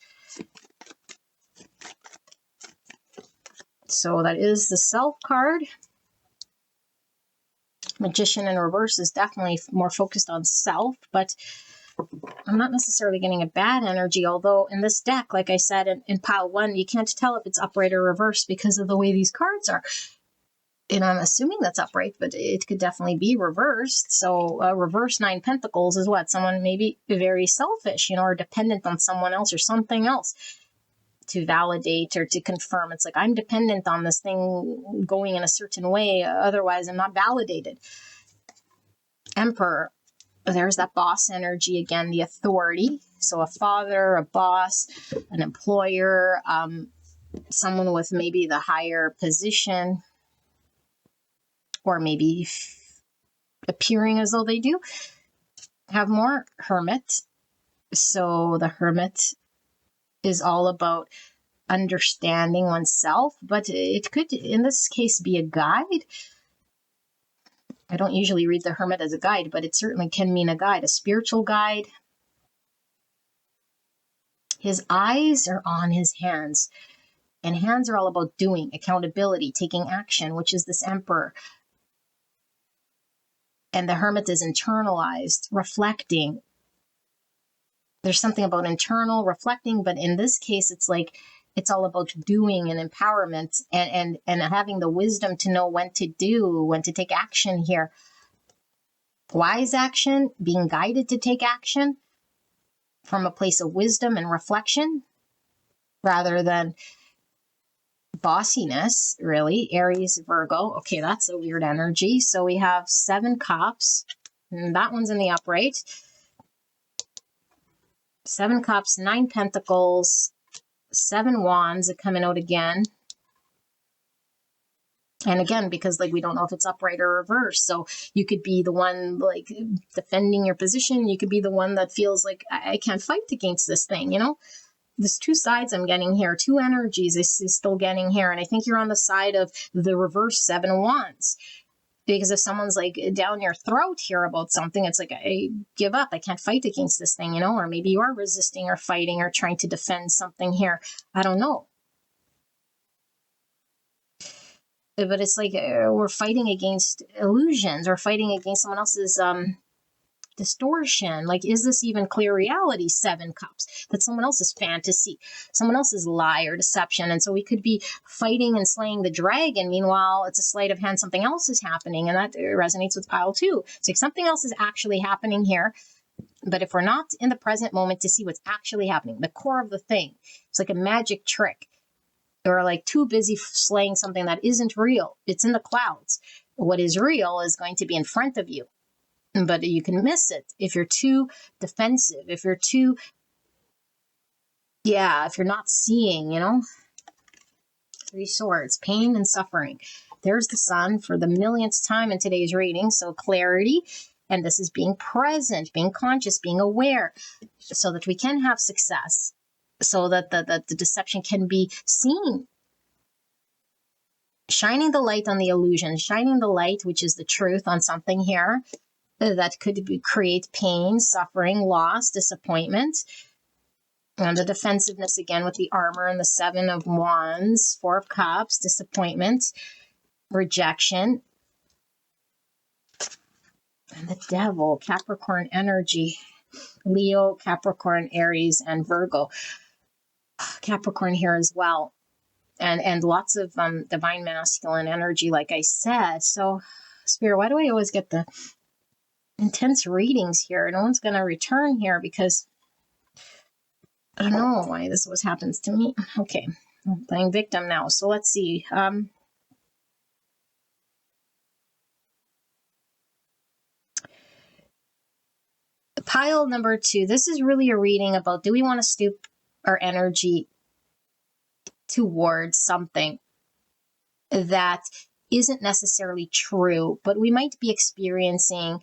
So that is the Self card. Magician in reverse is definitely more focused on self, but I'm not necessarily getting a bad energy, although in this deck, like I said, in pile 1, you can't tell if it's upright or reverse because of the way these cards are. And I'm assuming that's upright, but it could definitely be reversed. So reverse 9 Pentacles is what? Someone maybe very selfish, or dependent on someone else or something else to validate or to confirm. It's like, I'm dependent on this thing going in a certain way. Otherwise, I'm not validated. Emperor. There's that boss energy again, the authority. So a father, a boss, an employer, someone with maybe the higher position, or maybe appearing as though they do have more. Hermit. So the Hermit is all about understanding oneself, but it could, in this case, be a guide. I don't usually read the Hermit as a guide, but it certainly can mean a guide, a spiritual guide. His eyes are on his hands, and hands are all about doing, accountability, taking action, which is this Emperor. And the Hermit is internalized, reflecting. There's something about internal reflecting, but in this case, it's like it's all about doing and empowerment and having the wisdom to know when to do, when to take action here. Wise action, being guided to take action from a place of wisdom and reflection rather than bossiness, really. Aries, Virgo. Okay, that's a weird energy. So we have 7 cups. And that one's in the upright. 7 cups, 9 pentacles, 7 wands are coming out again. And again, because like we don't know if it's upright or reverse. So you could be the one like defending your position. You could be the one that feels like I can't fight against this thing, you know? There's 2 sides I'm getting here, 2 energies is still getting here. And I think you're on the side of the reverse 7 wands. Because if someone's like down your throat here about something, it's like, I give up. I can't fight against this thing, you know? Or maybe you are resisting or fighting or trying to defend something here. I don't know. But it's like we're fighting against illusions or fighting against someone else's distortion. Like, is this even clear reality? 7 cups. That's someone else's fantasy, someone else's lie or deception. And so we could be fighting and slaying the dragon. Meanwhile, it's a sleight of hand. Something else is happening. And that resonates with pile 2. It's like something else is actually happening here. But if we're not in the present moment to see what's actually happening, the core of the thing, it's like a magic trick. Or like too busy slaying something that isn't real. It's in the clouds. What is real is going to be in front of you. But you can miss it if you're too defensive, if you're too, if you're not seeing, you know. 3 swords, pain and suffering. There's the Sun for the millionth time in today's reading. So clarity, and this is being present, being conscious, being aware, so that we can have success. So that the deception can be seen. Shining the light on the illusion, shining the light, which is the truth, on something here that could create pain, suffering, loss, disappointment. And the defensiveness again with the armor and the 7 of wands, 4 of cups, disappointment, rejection. And the devil, Capricorn energy, Leo, Capricorn, Aries, and Virgo. Capricorn here as well, and lots of divine masculine energy, like I said. So, Spirit, why do I always get the intense readings here? No one's going to return here because I don't know why this always happens to me. Okay, I'm playing victim now. So let's see. Pile number 2. This is really a reading about, do we want to stoop our energy towards something that isn't necessarily true, but we might be experiencing,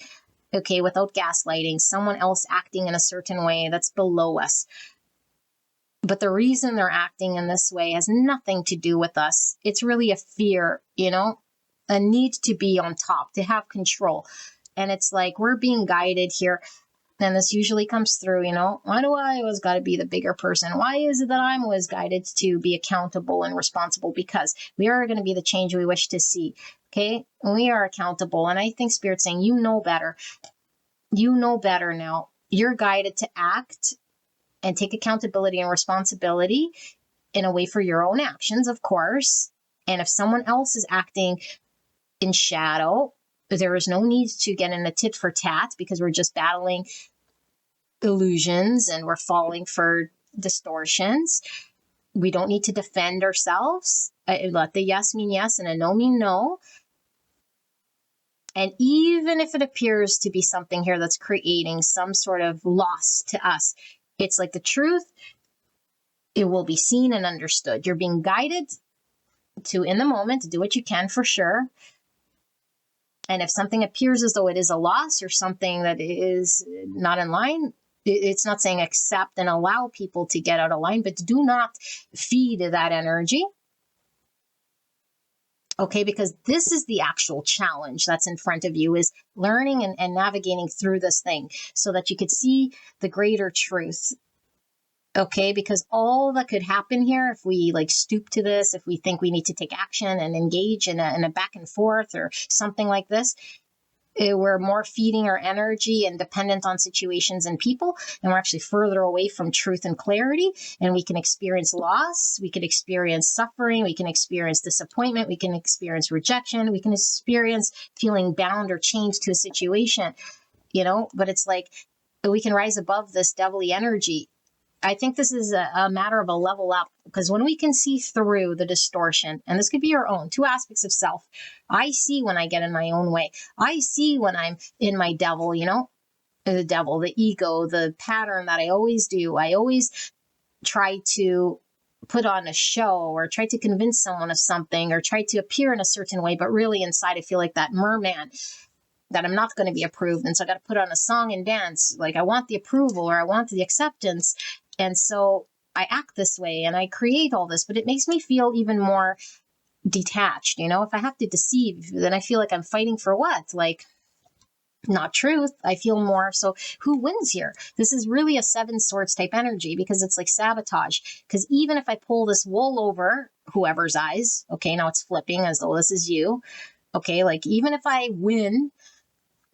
okay, without gaslighting, someone else acting in a certain way that's below us. But the reason they're acting in this way has nothing to do with us. It's really a fear, you know, a need to be on top, to have control. And it's like we're being guided here. And this usually comes through, you know, why do I always got to be the bigger person? Why is it that I'm always guided to be accountable and responsible? Because we are going to be the change we wish to see. Okay. We are accountable. And I think Spirit's saying, you know better. You know better now. You're guided to act and take accountability and responsibility in a way for your own actions, of course. And if someone else is acting in shadow, there is no need to get in a tit for tat because we're just battling illusions and we're falling for distortions. We don't need to defend ourselves. Let the yes mean yes and a no mean no. And even if it appears to be something here that's creating some sort of loss to us, it's like the truth, it will be seen and understood. You're being guided to, in the moment, to do what you can for sure. And if something appears as though it is a loss or something that is not in line, It's not saying accept and allow people to get out of line, but do not feed that energy. Okay, because this is the actual challenge that's in front of you, is learning and navigating through this thing so that you could see the greater truth. Okay, because all that could happen here, if we like stoop to this, if we think we need to take action and engage in a back and forth or something like this, we're more feeding our energy and dependent on situations and people, and we're actually further away from truth and clarity, and we can experience loss, we can experience suffering, we can experience disappointment, we can experience rejection, we can experience feeling bound or chained to a situation, but it's like we can rise above this devilly energy. I think this is a matter of a level up, because when we can see through the distortion, and this could be your own, two aspects of self. I see when I get in my own way. I see when I'm in my devil, the devil, the ego, the pattern that I always do. I always try to put on a show or try to convince someone of something or try to appear in a certain way, but really inside I feel like that merman, that I'm not going to be approved. And so I got to put on a song and dance. Like I want the approval or I want the acceptance. And so I act this way and I create all this, but it makes me feel even more detached. If I have to deceive, then I feel like I'm fighting for what? Like, not truth. I feel more. So who wins here? This is really a 7 swords type energy, because it's like sabotage. Because even if I pull this wool over whoever's eyes, okay, now it's flipping as though this is you. Okay, like even if I win,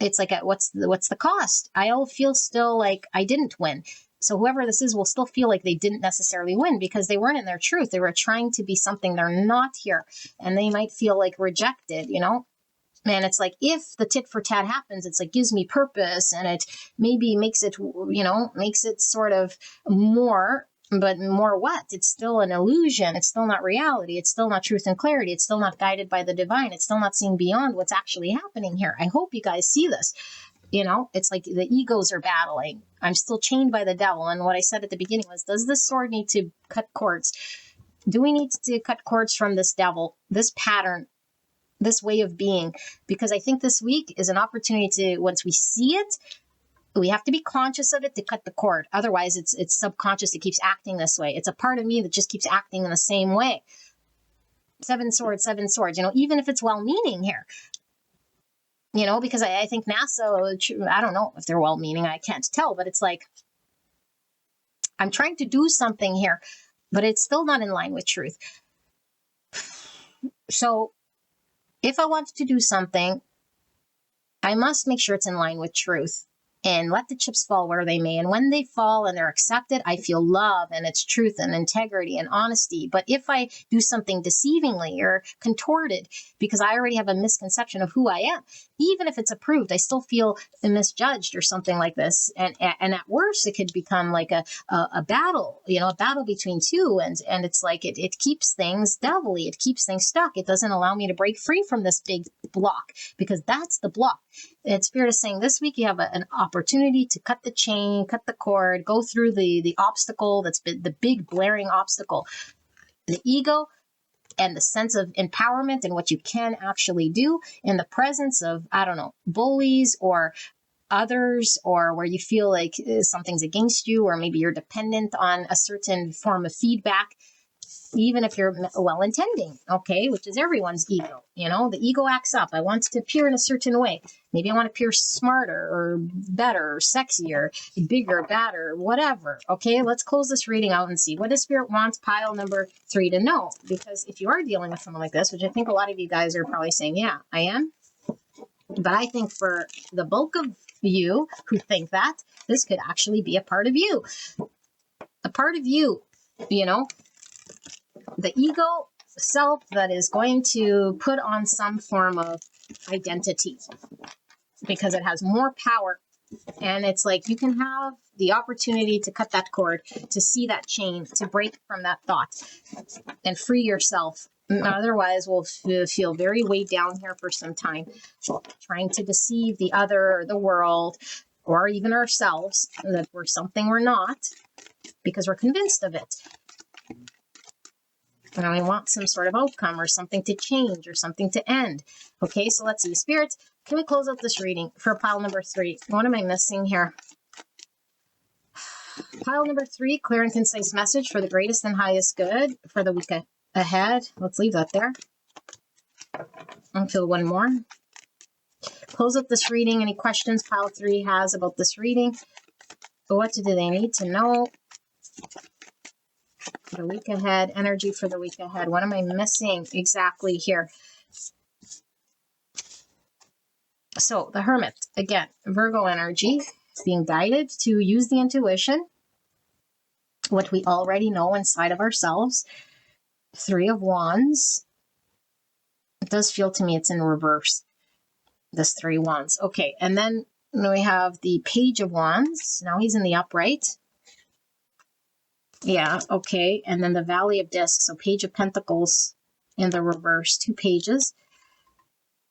it's like, what's the cost? I'll feel still like I didn't win. So whoever this is will still feel like they didn't necessarily win, because they weren't in their truth. They were trying to be something they're not here. And they might feel like rejected, And it's like, if the tit for tat happens, it's like gives me purpose, and it maybe makes it sort of more, but more what? It's still an illusion. It's still not reality. It's still not truth and clarity. It's still not guided by the divine. It's still not seeing beyond what's actually happening here. I hope you guys see this. It's like the egos are battling. I'm still chained by the devil. And what I said at the beginning was, does this sword need to cut cords? Do we need to cut cords from this devil, this pattern, this way of being? Because I think this week is an opportunity to, once we see it, we have to be conscious of it to cut the cord. Otherwise, it's subconscious. It keeps acting this way. It's a part of me that just keeps acting in the same way. 7 swords, 7 swords, even if it's well-meaning here. Because I think NASA, I don't know if they're well-meaning, I can't tell, but it's like, I'm trying to do something here, but it's still not in line with truth. So if I want to do something, I must make sure it's in line with truth. And let the chips fall where they may. And when they fall and they're accepted, I feel love and it's truth and integrity and honesty. But if I do something deceivingly or contorted, because I already have a misconception of who I am, even if it's approved, I still feel misjudged or something like this. And at worst, it could become like a battle, a battle between two. And it's like it keeps things devilly. It keeps things stuck. It doesn't allow me to break free from this big block, because that's the block. And Spirit is saying this week you have an opportunity to cut the chain, cut the cord, go through the obstacle that's been the big blaring obstacle, the ego, and the sense of empowerment and what you can actually do in the presence of, I don't know, bullies or others, or where you feel like something's against you, or maybe you're dependent on a certain form of feedback. Even if you're well-intending, okay, which is everyone's ego. The ego acts up. I want to appear in a certain way. Maybe I want to appear smarter or better or sexier, bigger, badder, whatever. Okay, let's close this reading out and see what does Spirit wants pile number 3 to know. Because if you are dealing with someone like this, which I think a lot of you guys are probably saying, yeah, I am. But I think for the bulk of you who think that, this could actually be a part of you. A part of you, the ego self that is going to put on some form of identity, because it has more power. And it's like you can have the opportunity to cut that cord, to see that chain, to break from that thought and free yourself. Otherwise, we'll feel very weighed down here for some time, trying to deceive the other, or the world, or even ourselves that we're something we're not, because we're convinced of it. And we want some sort of outcome or something to change or something to end. Okay, so let's see. Spirits, can we close out this reading for pile number 3? What am I missing here? Pile number 3, clear and concise message for the greatest and highest good for the week ahead. Let's leave that there. I'll fill one more. Close up this reading. Any questions pile 3 has about this reading? What do they need to know? The week ahead, energy for the week ahead. What am I missing exactly here? So the Hermit, again, Virgo energy, being guided to use the intuition, what we already know inside of ourselves. 3 of Wands. It does feel to me it's in reverse, this 3 Wands. Okay, and then we have the Page of Wands. Now he's in the upright. Yeah, okay. And then the Valley of Discs. So Page of Pentacles in the reverse, 2 pages.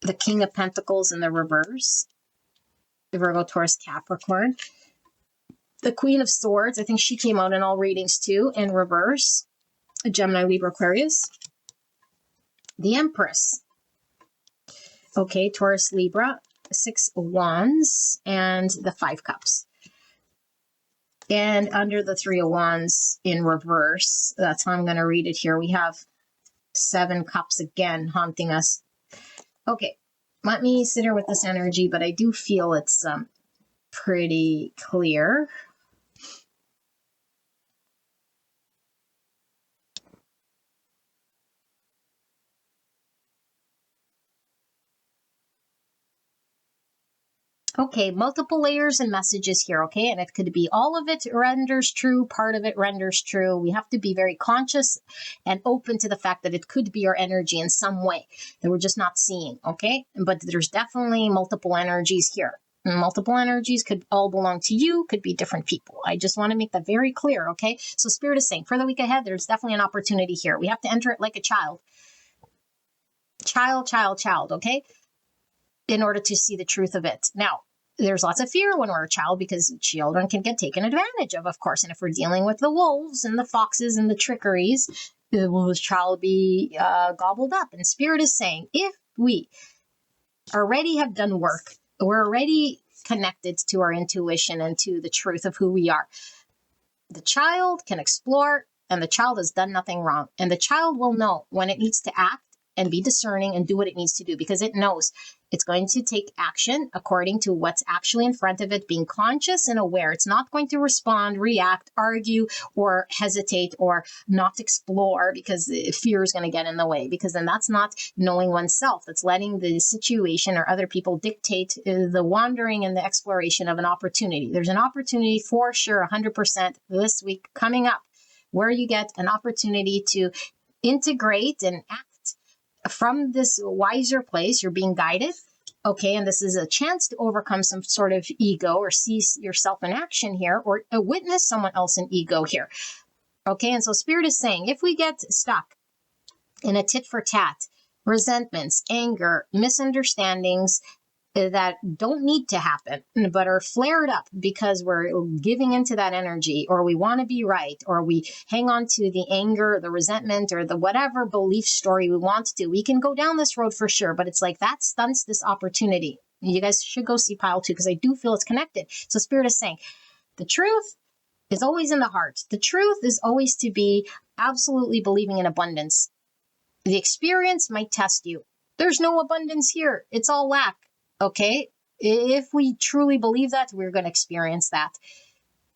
The King of Pentacles in the reverse. The Virgo, Taurus, Capricorn. The Queen of Swords. I think she came out in all readings too, in reverse. A Gemini, Libra, Aquarius. The Empress. Okay, Taurus, Libra. 6 Wands and the 5 Cups. And under the 3 of Wands in reverse, that's how I'm going to read it here. We have 7 Cups again haunting us. Okay, let me sit here with this energy, but I do feel it's pretty clear. Okay, multiple layers and messages here, okay? And it could be all of it renders true, part of it renders true. We have to be very conscious and open to the fact that it could be our energy in some way that we're just not seeing, okay? But there's definitely multiple energies here. Multiple energies could all belong to you, could be different people. I just want to make that very clear, okay? So Spirit is saying, for the week ahead, there's definitely an opportunity here. We have to enter it like a child. Child, okay? In order to see the truth of it. Now, there's lots of fear when we're a child because children can get taken advantage of course. And if we're dealing with the wolves and the foxes and the trickeries, will this child be gobbled up? And Spirit is saying, if we already have done work, we're already connected to our intuition and to the truth of who we are. The child can explore, and the child has done nothing wrong. And the child will know when it needs to act and be discerning and do what it needs to do because it knows it's going to take action according to what's actually in front of it, being conscious and aware. It's not going to respond, react, argue, or hesitate or not explore because fear is going to get in the way, because then that's not knowing oneself. That's letting the situation or other people dictate the wandering and the exploration of an opportunity. There's an opportunity for sure, 100% this week coming up, where you get an opportunity to integrate and act from this wiser place. You're being guided. Okay, and this is a chance to overcome some sort of ego or see yourself in action here or witness someone else in ego here. Okay, and so Spirit is saying, if we get stuck in a tit for tat, resentments, anger, misunderstandings that don't need to happen, but are flared up because we're giving into that energy, or we want to be right, or we hang on to the anger, the resentment, or the whatever belief story we want to do. We can go down this road for sure, but it's like that stunts this opportunity. You guys should go see pile 2 because I do feel it's connected. So Spirit is saying, the truth is always in the heart. The truth is always to be absolutely believing in abundance. The experience might test you. There's no abundance here. It's all lack. Okay, if we truly believe that, we're going to experience that.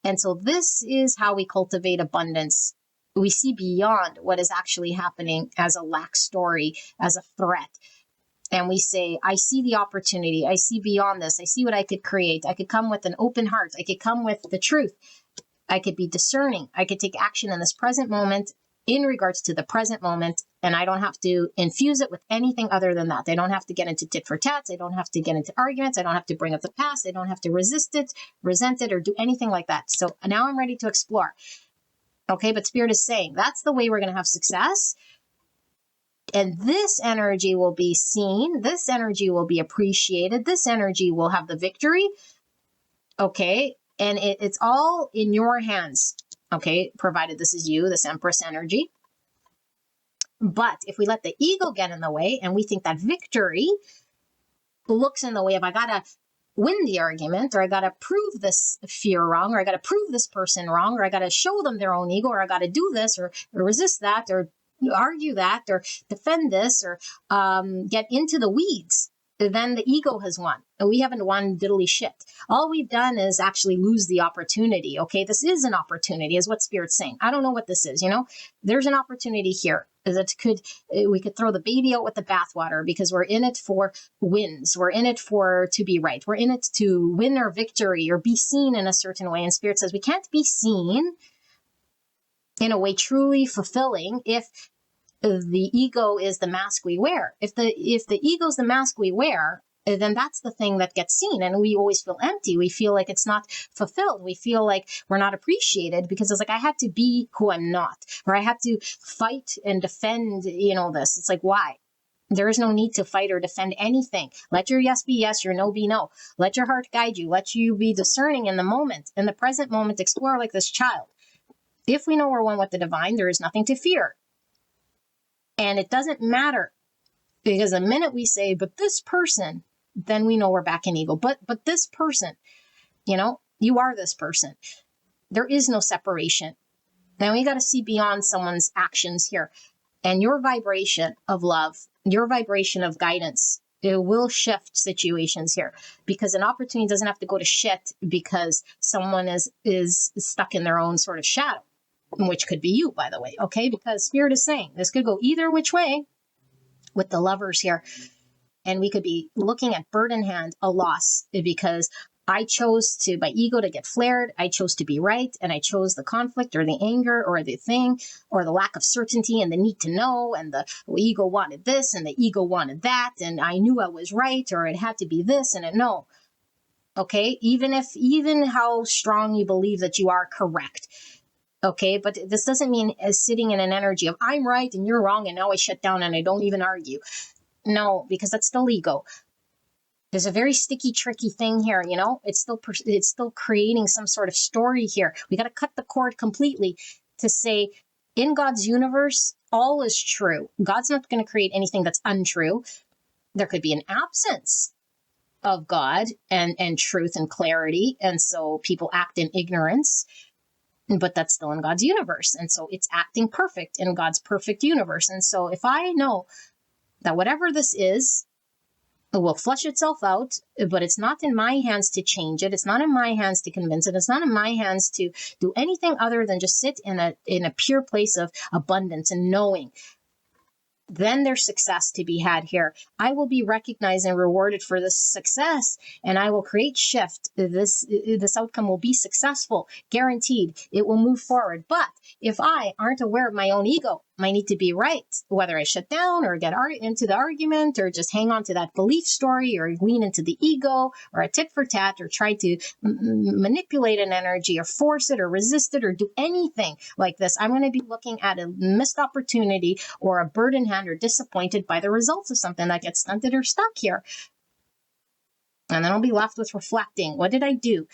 And so this is how we cultivate abundance. We see beyond what is actually happening as a lack story, as a threat. And we say, I see the opportunity. I see beyond this. I see what I could create. I could come with an open heart. I could come with the truth. I could be discerning. I could take action in this present moment in regards to the present moment, and I don't have to infuse it with anything other than that. I don't have to get into tit for tats. I don't have to get into arguments. I don't have to bring up the past. I don't have to resist it, resent it, or do anything like that. So now I'm ready to explore. Okay, but Spirit is saying that's the way we're going to have success. And this energy will be seen. This energy will be appreciated. This energy will have the victory. Okay, and it's all in your hands. Okay, provided this is you, this Empress energy. But if we let the ego get in the way and we think that victory looks in the way of, I gotta win the argument, or I got to prove this fear wrong, or I got to prove this person wrong, or I got to show them their own ego, or I got to do this, or resist that, or argue that, or defend this, or get into the weeds, then the ego has won. And we haven't won diddly shit. All we've done is actually lose the opportunity. Okay, this is an opportunity, is what Spirit's saying. I don't know what this is, There's an opportunity here that we could throw the baby out with the bathwater, because we're in it for wins. We're in it to be right. We're in it to win our victory or be seen in a certain way. And Spirit says we can't be seen in a way truly fulfilling if the ego is the mask we wear. If the ego is the mask we wear, then that's the thing that gets seen, and we always feel empty. We feel like it's not fulfilled. We feel like we're not appreciated, because it's like I had to be who I'm not, or I had to fight and defend, this. It's like, why? There is no need to fight or defend anything. Let your yes be yes, your no be no. Let your heart guide you. Let you be discerning in the moment, in the present moment. Explore like this child. If we know we're one with the divine, there is nothing to fear. And it doesn't matter, because the minute we say, but this person, then we know we're back in ego. But this person, you are this person. There is no separation. Now we got to see beyond someone's actions here. And your vibration of love, your vibration of guidance, it will shift situations here, because an opportunity doesn't have to go to shit because someone is stuck in their own sort of shadow. Which could be you, by the way, okay? Because Spirit is saying this could go either which way with the lovers here. And we could be looking at bird in hand, a loss, because I chose my ego to get flared. I chose to be right. And I chose the conflict or the anger or the thing or the lack of certainty and the need to know. And the ego wanted this and the ego wanted that. And I knew I was right, or it had to be this and no. Okay? Even how strong you believe that you are correct. Okay, but this doesn't mean as sitting in an energy of I'm right and you're wrong and now I shut down and I don't even argue. No, because that's still ego. There's a very sticky, tricky thing here, It's still creating some sort of story here. We got to cut the cord completely to say, in God's universe, all is true. God's not going to create anything that's untrue. There could be an absence of God and truth and clarity, and so people act in ignorance. But that's still in God's universe. And so it's acting perfect in God's perfect universe. And so if I know that whatever this is, it will flush itself out, but it's not in my hands to change it. It's not in my hands to convince it. It's not in my hands to do anything other than just sit in a pure place of abundance and knowing. Then there's success to be had here. I will be recognized and rewarded for this success, and I will create shift. This outcome will be successful, guaranteed. It will move forward. But if I aren't aware of my own ego, my need to be right, whether I shut down or get into the argument or just hang on to that belief story or lean into the ego or a tit for tat or try to manipulate an energy or force it or resist it or do anything like this, I'm going to be looking at a missed opportunity or a bird in hand or disappointed by the results of something that gets stunted or stuck here. And then I'll be left with reflecting. What did I do?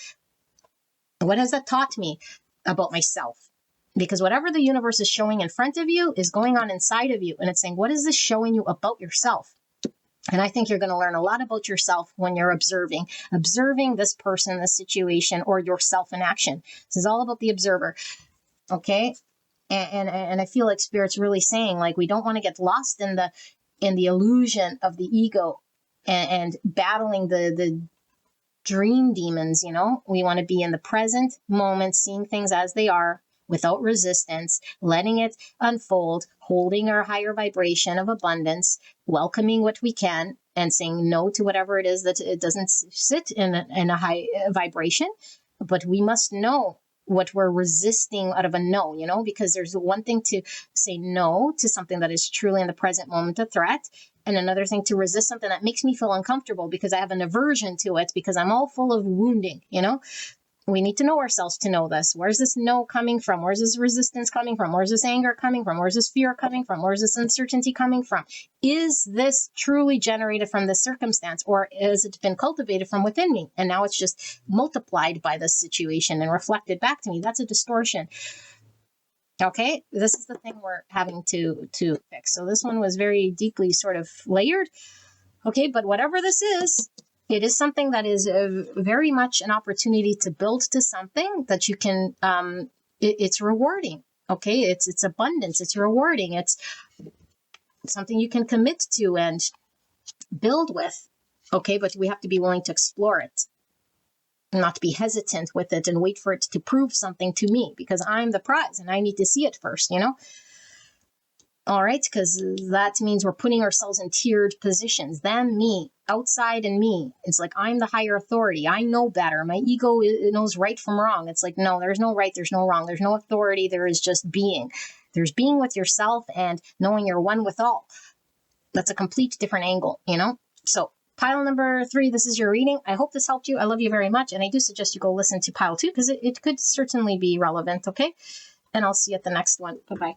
What has that taught me about myself? Because whatever the universe is showing in front of you is going on inside of you. And it's saying, what is this showing you about yourself? And I think you're going to learn a lot about yourself when you're observing this person, this situation, or yourself in action. This is all about the observer. Okay? And I feel like Spirit's really saying, like, we don't want to get lost in the illusion of the ego and battling the dream demons, We want to be in the present moment, seeing things as they are, without resistance, letting it unfold, holding our higher vibration of abundance, welcoming what we can, and saying no to whatever it is that it doesn't sit in a high vibration. But we must know what we're resisting out of a no, because there's one thing to say no to something that is truly in the present moment a threat, and another thing to resist something that makes me feel uncomfortable because I have an aversion to it because I'm all full of wounding, We need to know ourselves to know this. Where's this no coming from? Where's this resistance coming from? Where's this anger coming from? Where's this fear coming from? Where's this uncertainty coming from? Is this truly generated from this circumstance, or has it been cultivated from within me? And now it's just multiplied by this situation and reflected back to me. That's a distortion. Okay, this is the thing we're having to fix. So this one was very deeply sort of layered. Okay, but whatever this is, It is something that is very much an opportunity to build to something that you can, it's rewarding. Okay. It's abundance. It's rewarding. It's something you can commit to and build with. Okay. But we have to be willing to explore it, not be hesitant with it and wait for it to prove something to me, because I'm the prize and I need to see it first, you know? All right, because that means we're putting ourselves in tiered positions. Them, me, outside and me. It's like I'm the higher authority. I know better. My ego knows right from wrong. It's like, no, there's no right, there's no wrong. There's no authority. There is just being. There's being with yourself and knowing you're one with all. That's a complete different angle, you know? So pile number 3, this is your reading. I hope this helped you. I love you very much. And I do suggest you go listen to pile 2 because it could certainly be relevant, okay? And I'll see you at the next one. Bye-bye.